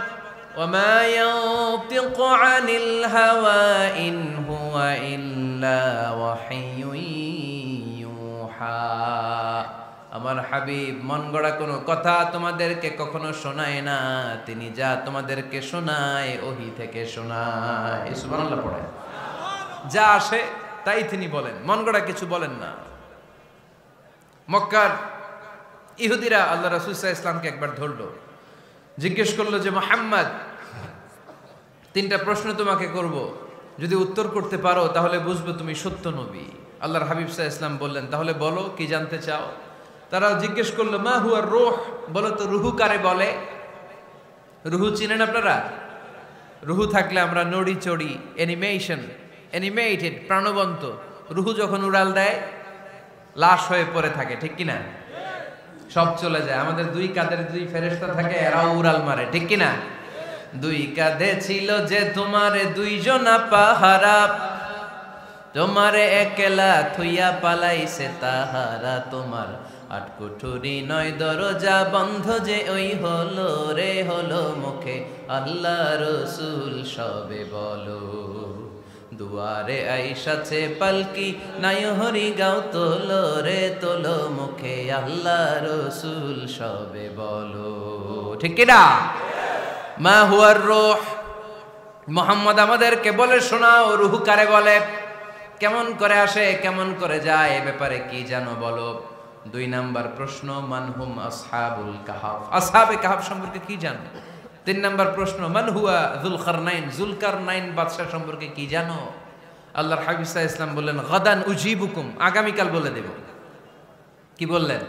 ওয়ামা ইয়ানতিকু আনিল হাওয়া ইন হুয়া ইল্লা ওয়াহিয়ুন ইউহা। আমার হাবিব মন গড়া কোনো কথা তোমাদেরকে কখনো শোনায় না, তিনি যা তোমাদেরকে শোনায় ওহী থেকে শোনায়। সুবহানাল্লাহ পড়েন। যা আসে তাই তিনি বলেন, মন গড়া কিছু বলেন না। মক্কার ইহুদিরা আল্লাহ রাসূল সাল্লাল্লাহু আলাইহি ওয়াসাল্লামকে একবার ধরলো, জিজ্ঞেস করলো যে মুহাম্মদ, তিনটা প্রশ্ন তোমাকে করব, যদি উত্তর করতে পারো তাহলে বুঝবো তুমি সত্য নবী। আল্লাহর হাবিব সাল্লাল্লাহু আলাইহি ওয়াসাল্লাম বললেন, তাহলে বলো কি জানতে চাও? তারা জিজ্ঞেস করলো মা হুয়া রূহ, বলো তো রুহু কারে বলে? রুহু চিনেন আপনারা? রুহু থাকলে আমরা নড়ি চড়ি, অ্যানিমেটেড, প্রাণবন্ত। রুহু যখন উড়াল দেয় লাশ হয়ে পড়ে থাকে, ঠিক কিনা? সব চলে যায়। আমাদের দুই কাঁধের দুই ফেরেশতা থাকে, এরাও উড়াল মারে, ঠিক কিনা? দুই কাঁধে ছিল যে তোমারে দুইজনা পাহারা, তোমারে একলা থুইয়া পালাইছে তাহারা। তোমার আট কুঠুরি নয় দরজা বন্ধ যে ওই হলো রে হলো মুখে আল্লাহ রসুল সবে বলো। দুয়ারে আইসাছে পালকি নাই হরি গাও তোলো রে তোলো মুখে আল্লাহ রসুল সবে বলো, ঠিক কিনা? মা হুয়ার রূহ, মুহাম্মদ আমাদেরকে বলে শোনাও রুহু কারে বলে, কেমন করে আসে, কেমন করে যায়, এ ব্যাপারে কি জানো বলো। দুই নাম্বার প্রশ্ন, মানহুম আসহাবুল কাহাফ, আসহাবে কাহাফ সম্পর্কে কি জানো? তিন নাম্বার প্রশ্ন, মান হুয়া যুলকারনাইন, যুলকারনাইন বাদশা সম্পর্কে কি জানো? আল্লাহর হাবিব সাল্লাল্লাহু আলাইহি ওয়াসাল্লাম বললেন, গাদান উজিবুকুম, আগামীকাল বলে দেব। কি বললেন?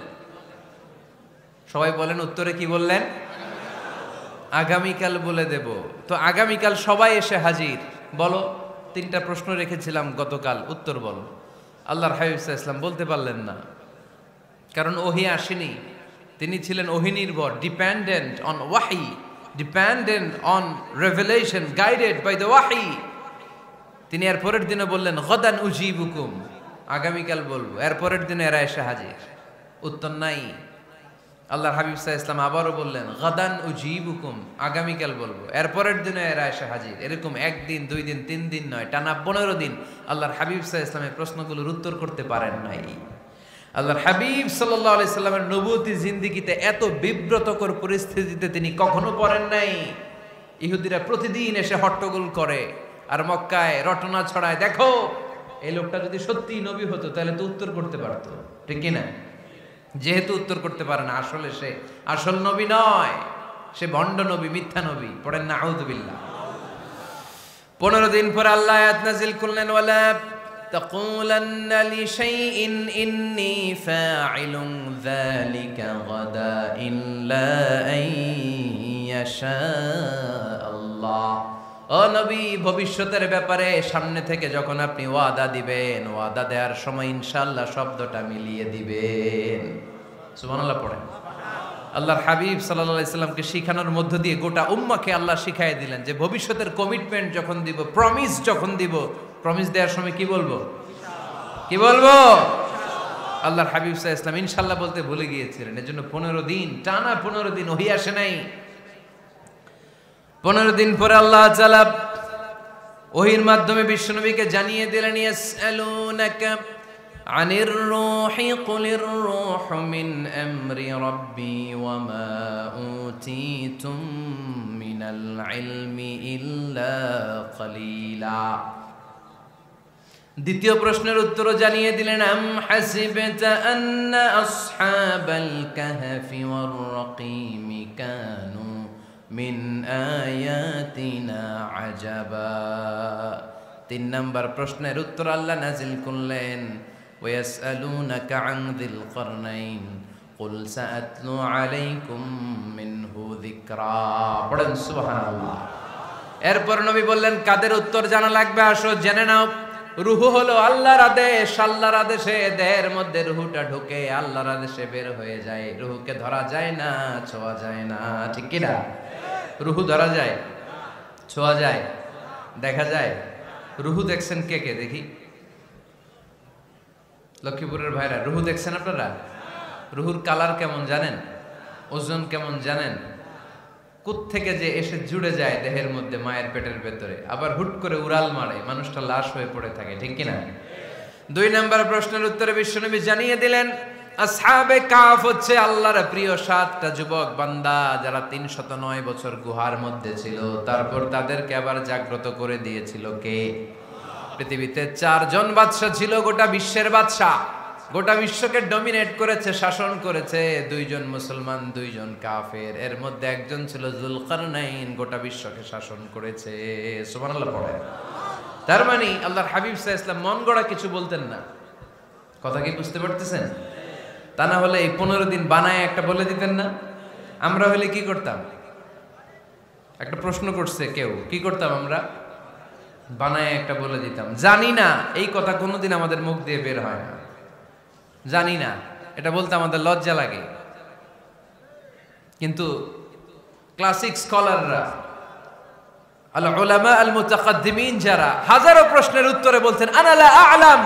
সবাই বলেন উত্তরে কি বললেন? আগামীকাল বলে দেব। তো আগামীকাল সবাই এসে হাজির। বলো, তিনটা প্রশ্ন রেখেছিলাম গতকাল, উত্তর বলো। আল্লাহর হাবিব সাল্লাল্লাহু আলাইহি ওয়াসাল্লাম বলতে পারলেন না, কারণ ওহী আসেনি। তিনি ছিলেন ওহী নির্ভর, ডিপেন্ডেন্ট অন ওয়াহি, dependent on revelation, guided by the ওয়াহি। তিনি এর পরের দিনে বললেন, গাদান উজিবুকুম, আগামীকাল বলবো। এর পরের দিনে এরা এসে হাজির, উত্তর নাই। আল্লাহর হাবিব সাল্লাল্লাহু আলাইহি ওয়াসাল্লাম আবারও বললেন, গাদান উজিবুকুম, আগামীকাল বলবো। এর পরের দিনে এরা এসে হাজির। এরকম একদিন, দুই দিন, তিন দিন নয়, টানা 15 দিন আল্লাহর হাবিব সাল্লাল্লাহু আলাইহি ওয়াসাল্লামের প্রশ্নগুলোর উত্তর করতে পারেন নাই। আল্লাহর হাবিব সাল্লাল্লাহু আলাইহি সাল্লামের নবুয়তি জিন্দেগিতে এত বিব্রতকর পরিস্থিতিতে তিনি কখনো পড়েন নাই। ইহুদিরা প্রতিদিন এসে হট্টগোল করে আর মক্কায় রটনা ছড়ায়, দেখো এই লোকটা যদি সত্যি নবী হতো তাহলে তো উত্তর করতে পারতো, ঠিক কি না? যেহেতু উত্তর করতে পারে না, আসলে সে আসল নবী নয়, সে ভণ্ড নবী, মিথ্যা নবী। পড়েন না আউযুবিল্লাহ। 15 দিন পর আল্লাহ আয়াত নাযিল করলেন, ওয়ালা তাকুলান্না লিশাইইন ইন্নী ফাইলুন যালিকা গাদা ইল্লা আইয়াশা আল্লাহ। ও নবী, ভবিষ্যতের ব্যাপারে সামনে থেকে যখন আপনি ওয়াদা দিবেন, ওয়াদা দেওয়ার সময় ইনশাআল্লাহ শব্দটা মিলিয়ে দিবেন। সুবহানাল্লাহ পড়েন। আল্লাহর হাবিব সাল্লাল্লাহু আলাইহি সাল্লামকে শিখানোর মধ্য দিয়ে গোটা উম্মাহকে আল্লাহ শিখাই দিলেন যে ভবিষ্যতের কমিটমেন্ট যখন দিব, প্রমিস যখন দিব, প্রমিস দেওয়ার সময় কি বলবো? কি বলবো? আল্লাহর হাবিব সাল্লাল্লাহু আলাইহি সাল্লাম ইনশাআল্লাহ বলতে ভুলে গিয়েছিলেন। এজন্য 15 দিন, টানা 15 দিন ওহী আসে নাই। 15 দিন পরে আল্লাহ তাআলা ওহীর মাধ্যমে বিশ্বনবীকে জানিয়ে দিলেন, ইয়াসআলুনাকা আনির রূহি কুলির রূহু মিন আমরি রাব্বি ওয়া মা উতীতুম মিনাল ইলমি ইল্লা কালিলা। দ্বিতীয় প্রশ্নের উত্তরও জানিয়ে দিলেন, আম হাসিবতা আন্না আসহাবাল কাহফি ওয়ার রাকিম কানু মিন আয়াতিনা আজাবা। 3 নম্বর প্রশ্নের উত্তর আল্লাহ নাজিল করলেন, ওয়াসআলুনাকা আন যিল করনাইন কুল সাআতলু আলাইকুম মিনহু যিকরা। পড়েন সুবহানাল্লাহ। এরপর নবী বললেন, কাদের উত্তর জানা লাগবে, আসো জেনে নাও। রুহু হলো আল্লাহর আদেশ, আল্লাহর আদেশে দেহের মধ্যে রুহুটা ঢুকে আল্লাহর আদেশে বের হয়ে যায়। রুহুকে ধরা যায় না, ছোঁয়া যায় না, ঠিক কি না? রুহু ধরা যায়, ছোঁয়া যায়, দেখা যায়? রুহু দেখছেন কে কে দেখি? লক্ষ্মীপুরের ভাইরা রুহু দেখছেন আপনারা? রুহুর কালার কেমন জানেন? ওজন কেমন জানেন? কোত্থেকে যে এসে জুড়ে যায় দেহের মধ্যে, মায়ের পেটের ভেতরে, আবার হুট করে উড়াল মারে, মানুষটা লাশ হয়ে পড়ে থাকে, ঠিক কিনা? 2 নম্বর প্রশ্নের উত্তরে বিশ্বনবী জানিয়ে দিলেন, আসহাবে কাহফ হচ্ছে আল্লাহর প্রিয় 7টা যুবক বান্দা, যারা 309 বছর গুহার মধ্যে ছিল। তারপর তাদেরকে আবার জাগ্রত করে দিয়েছিল কে? পৃথিবীতে 4 জন বাদশা ছিল, গোটা বিশ্বের বাদশা, গোটা বিশ্বকে ডমিনেট করেছে, শাসন করেছে। 2 জন মুসলমান, 2 জন কাফের। এর মধ্যে একজন ছিল যুলকারনাইন, গোটা বিশ্বকে শাসন করেছে। সুবহানাল্লাহ পড়ে। তার মানে আল্লাহর হাবিব সাল্লাল্লাহু আলাইহি ওয়াসাল্লাম মন গড়া কিছু বলতেন না। কথা কি বুঝতে পারতেছেন? তা না হলে এই 15 দিন বানায় একটা বলে দিতেন না? আমরা হলে কি করতাম? একটা প্রশ্ন করছে কেউ, কি করতাম আমরা? বানায় একটা বলে দিতাম। জানি না, এই কথা কোনোদিন আমাদের মুখ দিয়ে বের হয় না। জানি না, এটা বলতে আমাদের লজ্জা লাগে। কিন্তু ক্লাসিক স্কলাররা, আল উলামা আল মুতাকাদ্দিমিন, যারা হাজারো প্রশ্নের উত্তরে বলতেন, আনা লা আ'লাম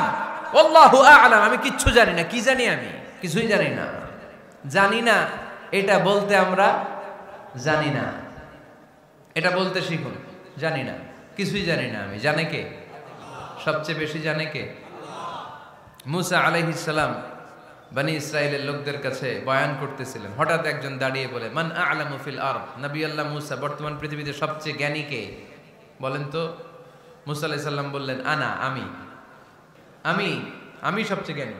ওয়াল্লাহু আ'লাম, আমি কিচ্ছু জানি না। কি জানি? আমি কিছুই জানি না। জানি না এটা বলতে আমরা জানি না, এটা বলতে শিখুন। জানি না, কিছুই জানি না আমি। জানে কে? সবচেয়ে বেশি জানে কে? মুসা আলাইহিস সালাম বনি ইসরাইলের লোকদের কাছে বয়ান করতেছিলেন। হঠাৎ একজন দাঁড়িয়ে বলে, মান আ'লামু ফিল আরদ। নবী আল্লাহ মুসা, বর্তমান পৃথিবীতে সবচেয়ে জ্ঞানী কে বলেন তো? মুসা আলাইহিস সালাম বললেন, আনা, আমি সবচেয়ে জ্ঞানী।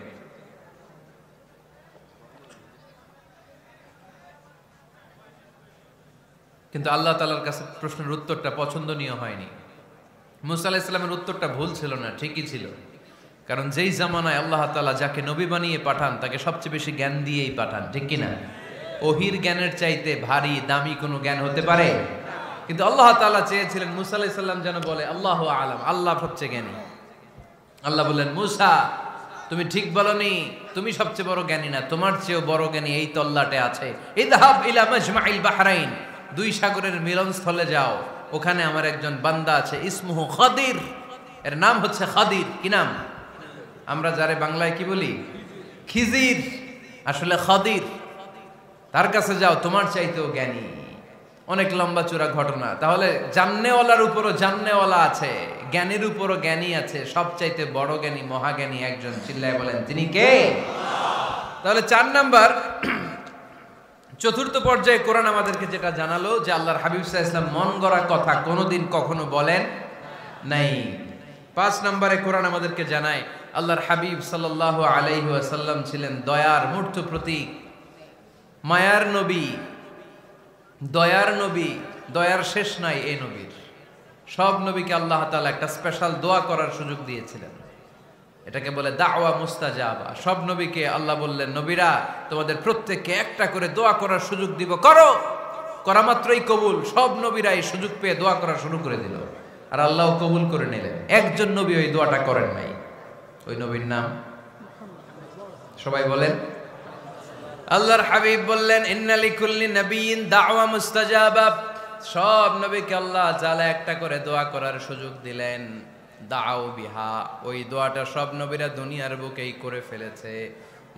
কিন্তু আল্লাহ তাআলার কাছে প্রশ্নের উত্তরটা পছন্দনীয় হয়নি। মুসা আলাইহিস সালামের উত্তরটা ভুল ছিল না, ঠিকই ছিল। কারণ যেই জামানায় আল্লাহ তাআলা যাকে নবী বানিয়ে পাঠান, তাকে সবচেয়ে বেশি জ্ঞান দিয়েই পাঠান, ঠিক কিনা? ওহির জ্ঞানের চাইতে ভারী দামি কোনো জ্ঞান হতে পারে? কিন্তু আল্লাহ তাআলা চেয়েছিলেন মুসা আলাইহিস সালাম যেন বলে আল্লাহু আ'লাম, আল্লাহ সবচেয়ে জ্ঞানী। আল্লাহ বললেন, মুসা তুমি ঠিক বলনি, তুমি সবচেয়ে বড় জ্ঞানী না, তোমার চেয়েও বড় জ্ঞানী এই তল্লাটে আছে। ইযহাব ইলা মাজমাইল বাহরাইন, 2 সাগরের মিলনস্থলে যাও, ওখানে আমার একজন বান্দা আছে, ইসমুহু খাদির, এর নাম হচ্ছে খাদির। কি নাম? আমরা যারে বাংলায় কি বলি? খিজির, আসলে খাদির। তার কাছে যাও, তোমার চাইতেও জ্ঞানী। অনেক লম্বা চূড়া ঘটনা। তাহলে জান্নেওয়ালার উপরও জান্নেওয়ালা আছে, জ্ঞানীর উপরও জ্ঞানী আছে। সবচাইতে বড় জ্ঞানী, মহাজ্ঞানী একজন, চিল্লায় বলেন তিনি কে? তাহলে 4 নাম্বার, চতুর্থ পর্যায়ে কোরআন আমাদেরকে যেটা জানালো, যে আল্লাহর হাবিব সাল্লাল্লাহু আলাইহি ওয়াসাল্লাম মন গড়া কথা কোনোদিন কখনো বলেন নাই। 5 নম্বরে কোরআন আমাদেরকে জানায়, আল্লাহর হাবিব সাল্লাল্লাহু আলাইহি ওয়াসাল্লাম ছিলেন দয়ার মূর্ত প্রতীক, মায়ার নবী, দয়ার নবী। দয়ার শেষ নাই এই নবীর। সব নবীকে আল্লাহ তাআলা একটা স্পেশাল দোয়া করার সুযোগ দিয়েছিলেন, এটাকে বলে দাওয়া মুস্তাজাবা। সব নবীকে আল্লাহ বললেন, নবীরা তোমাদের প্রত্যেককে একটা করে দোয়া করার সুযোগ দিব, করো। করা মাত্রই কবুল। সব নবীরা এই সুযোগ পেয়ে দোয়া করা শুরু করে দিল, আর আল্লাহ কবুল করে নিলেন। একজন নবী ওই দোয়াটা করেন নাই। ওই নবীর নাম সবাই বলেন। আল্লাহর হাবিব বললেন, ইন্না লিকুল্লি নাবিয়্যিন দাওয়া মুস্তাজাবা। সব নবীকে আল্লাহ তাআলা একটা করে দোয়া করার সুযোগ দিলেন। দাও বিহা, ওই দোয়াটা সব নবীরা দুনিয়ার বুকেই করে ফেলেছে।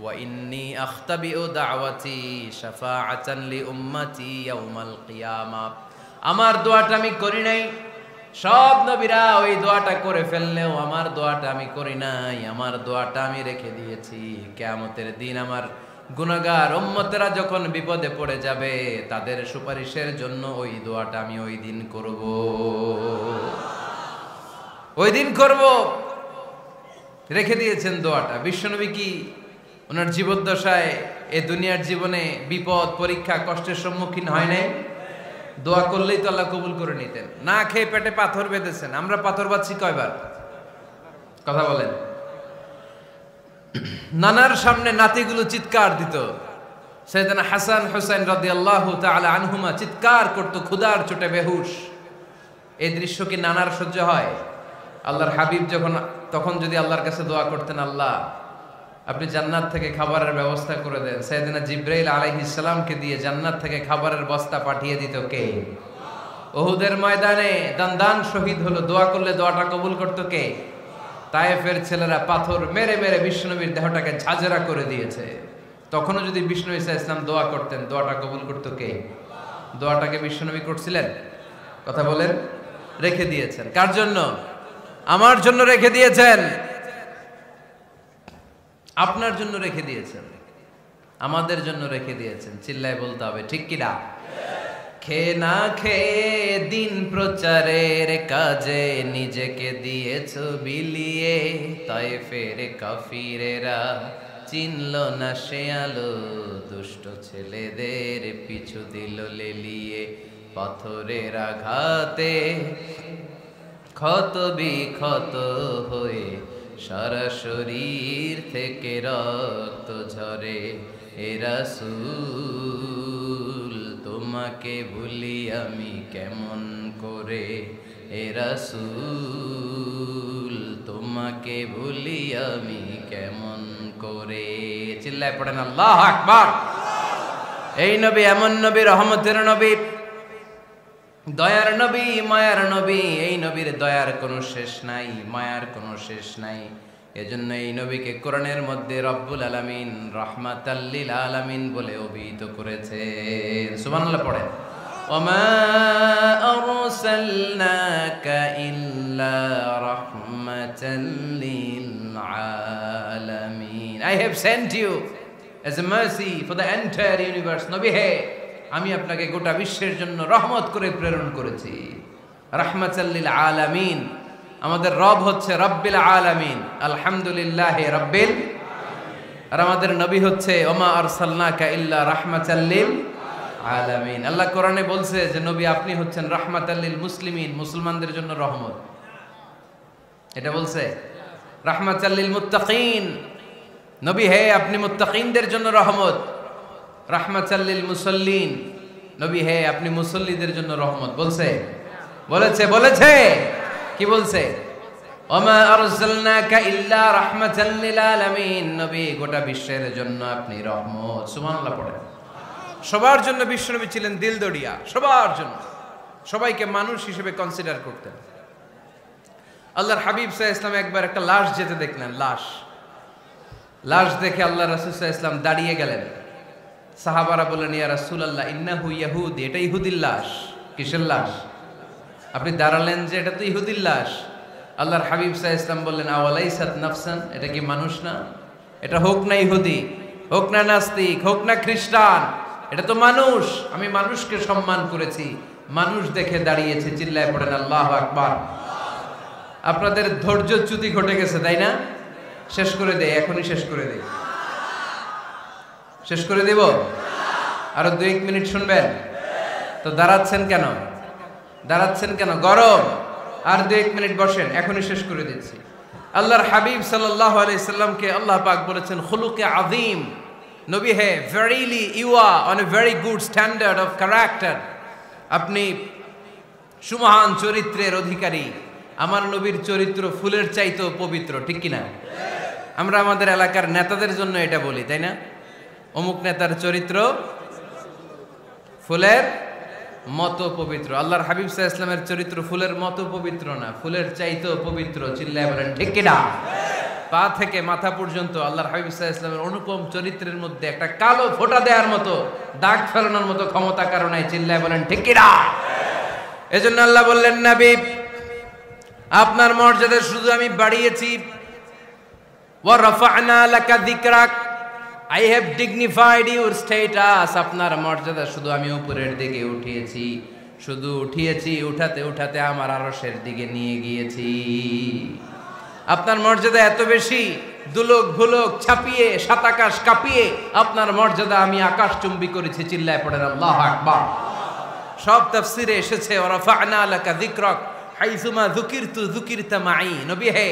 ওয়া ইন্নী আখতাবিউ দাওয়াতি শাফাআতান লি উম্মতি ইয়াউমাল কিয়ামা। আমার দোয়াটা আমি করি নাই, সব নবীরা ওই দোয়াটা করে ফেললেও আমার দোয়াটা আমি করি নাই। আমার দোয়াটা আমি রেখে দিয়েছি, কিয়ামতের দিন আমার গুনাহগার উম্মতেরা যখন বিপদে পড়ে যাবে, তাদের সুপারিশের জন্য ওই দোয়াটা আমি ওই দিন করব, ওই দিন করব। রেখে দিয়েছেন দোয়াটা। বিশ্বনবী কি ওনার জীবদ্দশায় এ দুনিয়ার জীবনে বিপদ পরীক্ষা কষ্টের সম্মুখীন হয় নাই? দোয়া করলেই তো আল্লাহ কবুল করে নিতেন। না খেয়ে পেটে পাথর বেঁধেছেন, আমরা পাথর বাঁধছি কয়বার? কথা বলেন। নানার সামনে নাতিগুলো চিৎকার দিত, সাইয়েদনা হাসান হুসাইন রাদিয়াল্লাহু তাআলা আনহুমা চিৎকার করতো ক্ষুধার চোটে বেহুশ। এই দৃশ্য কি নানার সহ্য হয়? আল্লাহর হাবিব তখন যদি আল্লাহর কাছে দোয়া করতেন, আল্লাহ আপনি জান্নাত থেকে খাবারের ব্যবস্থা করে দেন, সাইয়েদনা জিবরাইল আলাইহিস সালামকে দিয়ে জান্নাত থেকে খাবারের বস্তা পাঠিয়ে দিত কে? উহুদের ময়দানে দান শহীদ হলো, দোয়া করলে দোয়াটা কবুল করতো কে? তায়েফের ছেলেরা পাথর মেরে মেরে বিষ্ণুনবীর দেহটাকে ঝাঁঝরা করে দিয়েছে। তখনও যদি বিষ্ণু ঈসা ইসলাম দোয়া করতেন, দোয়াটা কবুল করতো কে? দোয়াটাকে বিষ্ণুনবী করছিলেন? কথা বলেন। রেখে দিয়েছেন কার জন্য? আমার জন্য রেখে দিয়েছেন, আপনার জন্য রেখে দিয়েছেন, আমাদের জন্য রেখে দিয়েছেন। চিল্লায় বলতে হবে ঠিক কিনা? খেয়ে না খেয়ে দিন প্রচারের কাজে নিজেকে দিয়েছ বিলিয়ে, তায়েফের কাফিরেরা চিনল না সে আলো, দুষ্ট ছেলেদের পিছু দিল লেলিয়ে, পাথরের আঘাতে ক্ষত বিক্ষত হয়ে সারা শরীর থেকে রক্ত ঝরে। এ রাসূল তোমাকে ভুলি আমি কেমন করে, এ রাসূল তোমাকে ভুলি আমি কেমন করে। চিল্লায় পড়েন আল্লাহু আকবার। এই নবী এমন নবী, রহমতের নবী, দয়ার নবী, মায়ার নবী। এই নবীর দয়ার কোনো শেষ নাই, মায়ার কোনো শেষ নাই। এজন্য এই নবীকে কোরআনের মধ্যে রব্বুল আলামিন রাহমাতাল লিল আলামিন বলে অভিহিত করেছেন। সুবহানাল্লাহ পড়েন। ওমা আরসালনাকা ইল্লা রাহমাতাল লিল আলামিন। I have sent you as a mercy for the entire universe. নবী হে, আমি আপনাকে গোটা বিশ্বের জন্য রহমত করে প্রেরণ করেছি। রাহমাতাল লিল আলামিন। আমাদের রব হচ্ছে রব্বিল আলামিন, আলহামদুলিল্লাহি রাব্বিল। আর আমাদের নবী হচ্ছে ওমা আরসালনাকা ইল্লা রাহমাতাল লিল আলামিন। আল্লাহ কোরআনে বলছে যে নবী আপনি হচ্ছেন রাহমাতাল লিল মুসলিমিন, মুসলমানদের জন্য রহমত। এটা বলছে রাহমাতাল লিল মুত্তাকিন। নবী হে, আপনি মুত্তাকিনদের জন্য রহমত। রাহমাতাল লিল মুসাল্লিন। নবী হে, আপনি মুসল্লিদের জন্য রহমত। বলছে? বলেছে। কি বলছে? ওমা আরসালনাকা ইল্লা রাহমাতাল লিল আলামিন। নবী, গোটা বিশ্বের জন্য আপনি রহমত। সুবহানাল্লাহ পড়েন। সবার জন্য বিশ্বনবী ছিলেন দিলদরিয়া, সবার জন্য, সবাইকে মানুষ হিসেবে কনসিডার করতেন। আল্লাহর হাবিব সাল্লাল্লাহু আলাইহি ওয়াসাল্লাম একবার একটা লাশ যেতে দেখলেন। লাশ দেখে আল্লাহ রাসূল সাল্লাল্লাহু আলাইহি ওয়াসাল্লাম দাঁড়িয়ে গেলেন। সাহাবারা বললেন, ইয়া রাসূলুল্লাহ ইন্নাহু ইয়াহুদি। এটা ইহুদির লাশ। কিসের লাশ? আপনি দাঁড়ালেন যে এটা তো ইহুদির লাশ। আল্লাহর হাবিব সাল্লাল্লাহু আলাইহি ওয়াসাল্লাম বললেন, আওয়ালাইসাত নাফসান। এটা কি মানুষ না? এটা হোক না ইহুদি, হোক না নাস্তিক, হোক না খ্রিস্টান, এটা তো মানুষ। আমি মানুষকে সম্মান করেছি, মানুষ দেখে দাঁড়িয়েছে। চিল্লায় পড়েন আল্লাহু আকবার। আপনাদের ধৈর্যচ্যুতি ঘটে গেছে, তাই না? শেষ করে দেই, এখনই শেষ করে দেই। শেষ করে দেব? আরো 2-1 মিনিট শুনবেন তো? দাঁড়াচ্ছেন কেন? গরম। আর 2-1 মিনিট বসেন, এখনই শেষ করে দিচ্ছি। আল্লাহর হাবিব সাল্লাল্লাহু আলাইহি সাল্লামকে আল্লাহ পাক বলেছেন খুলুকে আযীম। নবী হে, verily you are on a very good standard of character. আপনি সুমহান চরিত্রের অধিকারী। আমার নবীর চরিত্র ফুলের চাইতেও পবিত্র, ঠিক কিনা? আমরা আমাদের এলাকার নেতাদের জন্য এটা বলি, তাই না? অমুক নেতার চরিত্র ফুলের মতো পবিত্র। আল্লাহর হাবিব সাল্লাল্লাহু আলাইহি ওয়াসাল্লামের চরিত্র ফুলের মতো পবিত্র না, ফুলের চাইতেও পবিত্র। চিল্লায় বলেন ঠিক কিনা? পা থেকে মাথা পর্যন্ত আল্লাহর হাবিব সাল্লাল্লাহু আলাইহি ওয়াসাল্লামের অনুপম চরিত্রের মধ্যে একটা কালো ফোঁটা দেওয়ার মতো, দাগ ফেলানোর মতো ক্ষমতা কারো নাই। চিল্লায় বলেন ঠিক কিনা? এজন্য আল্লাহ বললেন, নবী আপনার মর্যাদা শুধু আমি বাড়িয়েছি। ওয়া রাফা'না লাকা যিকরাক। I have dignified your status. আপনার মর্যাদা শুধু আমি উপরের দিকে উঠিয়েছি, উঠাতে উঠাতে আমার আরশের দিকে নিয়ে গিয়েছি। আপনার মর্যাদা এত বেশি, দুলোক ভুলোক ছাপিয়ে সাতাকাশ কাঁপিয়ে আপনার মর্যাদা আমি আকাশচুম্বী করেছি। চিল্লায় পড়েন আল্লাহু আকবার। সব তাফসিরে এসেছে ওয়ারাফা'না লাকা যিকরাক হাইসুমা যুকিরতু যুকিরতা মাই। নবী হে,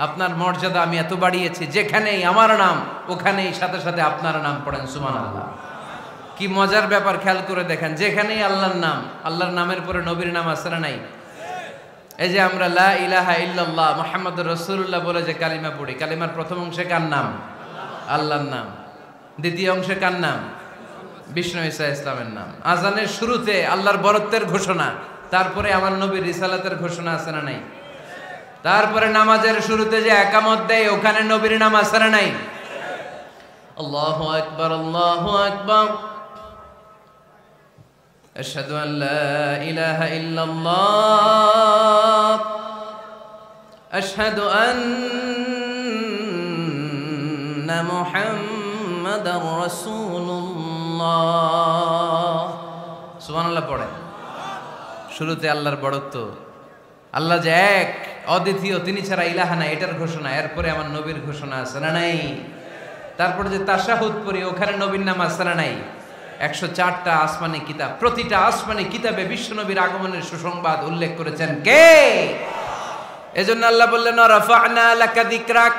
আপনার মর্যাদা আমি এত বাড়িয়েছি, যেখানেই আমার নাম ওখানেই সাথে সাথে আপনার নাম। পড়েন সুবহানাল্লাহ। কি মজার ব্যাপার, খেয়াল করে দেখেন, যেখানেই আল্লাহর নাম, আল্লাহর নামের পরে নবীর নাম আছে না নাই? এই যে আমরা লা ইলাহা ইল্লাল্লাহ মুহাম্মাদুর রাসূলুল্লাহ বলে যে কালিমা পড়ি, কালিমার প্রথম অংশে কার নাম? আল্লাহর নাম। দ্বিতীয় অংশে কার নাম? বিষ্ণু ঈসা ইসলামের নাম। আজানের শুরুতে আল্লাহর বরত্বের ঘোষণা, তারপরে আমার নবীর রিসালাতের ঘোষণা আছে না নাই? তারপরে নামাজের শুরুতে যে একামত দেয়, ওখানে নবীর নাম আছে না নাই? আল্লাহু আকবার, আল্লাহু আকবার। আশহাদু আন লা ইলাহা ইল্লাল্লাহ, আশহাদু আন্না মুহাম্মাদার রাসূলুল্লাহ। সুবহানাল্লাহ পড়েন। শুরুতে আল্লাহর বড়ত্ব, আল্লাহ যে এক অদ্বিতীয়, তিনি ছাড়া ইলাহা নাই, এটার ঘোষণা। এরপরে আমার নবীর ঘোষণা আছে না নাই? তারপরে যে তাশাহুদ পড়ি, ওখানে নবীর নাম আছে না নাই? 104টা আসমানি কিতাব, প্রতিটা আসমানি কিতাবে বিশ্বনবীর আগমনের সুসংবাদ উল্লেখ করেছেন কে? এজন্য আল্লাহ বললেন রাফা'না লাকা যিকরাক।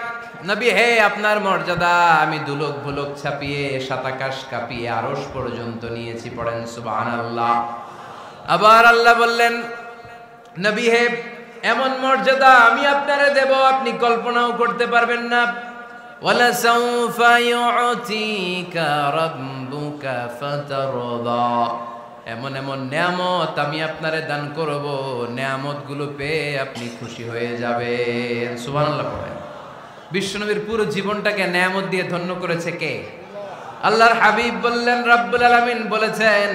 নবী হে, আপনার মর্যাদা আমি দুলোক ভুলোক ছাপিয়ে সাতাকাশ কাঁপিয়ে আরশ পর্যন্ত নিয়েছি। পড়েন সুবহানাল্লাহ। আবার আল্লাহ বললেন নবী হে, এমন মর্যাদা আমি আপনারে দেব আপনি কল্পনাও করতে পারবেন না। ওয়ালা সাউফা ইউতিকা রাব্বুকা ফাতারদা। এমন এমন নিয়ামত আমি আপনারে দান করব, নিয়ামতগুলো পেয়ে আপনি খুশি হয়ে যাবেন। সুবহানাল্লাহ পড়েন। বিশ্বনবীর পুরো জীবনটাকে নিয়ামত দিয়ে ধন্য করেছে কে? আল্লাহর হাবিব বললেন, রব্বুল আলামিন বলেছেন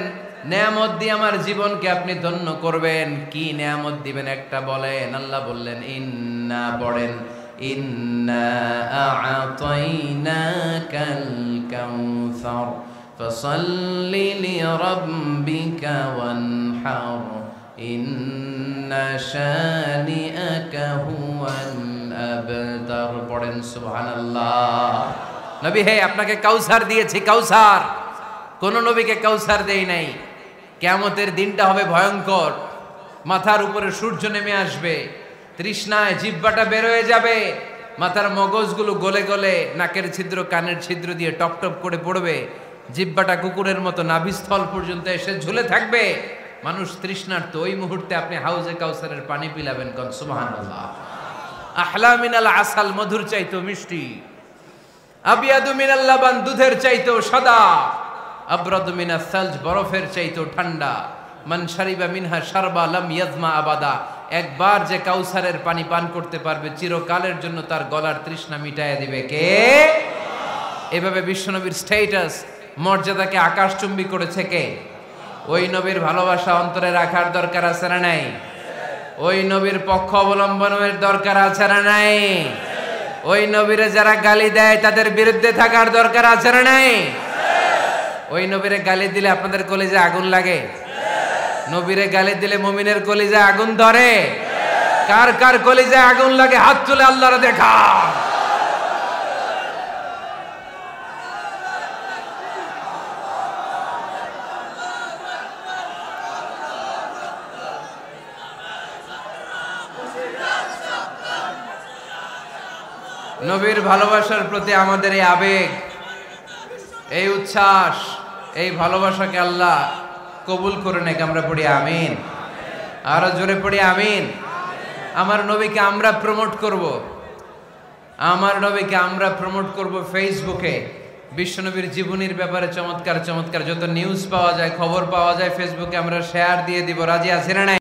নিয়ামত দিয়ে আমার জীবনকে আপনি ধন্য করবেন। কি নিয়ামত দিবেন একটা বলেন? আল্লাহ বললেন ইন্না, পড়েন, ইন্না আ'তাইনাকাল কাউসার ফাসাল্লি লিরাব্বিকা ওয়ানহার ইন্না শানিআকা হুয়াল আবতার। পড়েন সুবহানাল্লাহ। নবী হে, আপনাকে কাউসার দিয়েছি, কাউসার। কোন নবীকে কাউসার দেই নাই। কিয়ামতের দিনটা হবে ভয়ঙ্কর, মাথার উপরে সূর্য নেমে আসবে, তৃষ্ণায় জিহ্বাটা বের হয়ে যাবে, মাথার মগজগুলো গলে গলে নাকের ছিদ্র কানের ছিদ্র দিয়ে টপ টপ করে পড়বে, জিহ্বাটা কুকুরের মতো নাভিস্থল পর্যন্ত এসে ঝুলে থাকবে। মানুষ তৃষ্ণার্ত। ওই মুহূর্তে আপনি হাউজে কাউসারের পানি পিলাবেন। কোন সুবহানাল্লাহ। আহলা মিনাল আসাল, মধুর চাইতো মিষ্টি। আবিয়াদু মিনাল লাবান, দুধের চাইতো সাদা। আবরাদু মিনাস সালজ, বরফের চাইতো ঠান্ডা। মান শারিবা মিনহা শারবা লাম ইয়াজমা আবাদা। একবার যে কাউসারের পানি পান করতে পারবে, চিরকালের জন্য তার গলার তৃষ্ণা মিটাইয়া দিবে কে? এভাবে বিশ্বনবীর স্ট্যাটাস, মর্যাদাকে আকাশচুম্বী করেছে কে? ওই নবীর ভালোবাসা অন্তরে রাখার দরকার আছে না নাই? ওই নবীর পক্ষ অবলম্বনের দরকার আছে না নাই? ওই নবীরে যারা গালি দেয় তাদের বিরুদ্ধে থাকার দরকার আছে না নাই? ওই নবীরে গালি দিলে আপনাদের কলিজায় আগুন লাগে? নবীরে গালি দিলে মুমিনের কলিজায় আগুন ধরে? কার কার কলিজায় আগুন লাগে হাত তুলে আল্লাহরে দেখা। নবীর ভালোবাসার প্রতি আমাদের এই আবেগ, এই উচ্ছ্বাস, এই ভালোবাসাকে আল্লাহ কবুল করে নেক। আমরা পড়ি আমিন। আরো জোরে পড়ি আমিন। আমার নবীকে আমরা প্রমোট করব, আমার নবীকে আমরা প্রমোট করব ফেসবুকে। বিশ্বনবীর জীবনীর ব্যাপারে চমৎকার চমৎকার যত নিউজ পাওয়া যায়, খবর পাওয়া যায়, ফেসবুকে আমরা শেয়ার দিয়ে দিব। রাজি আছি না নাই?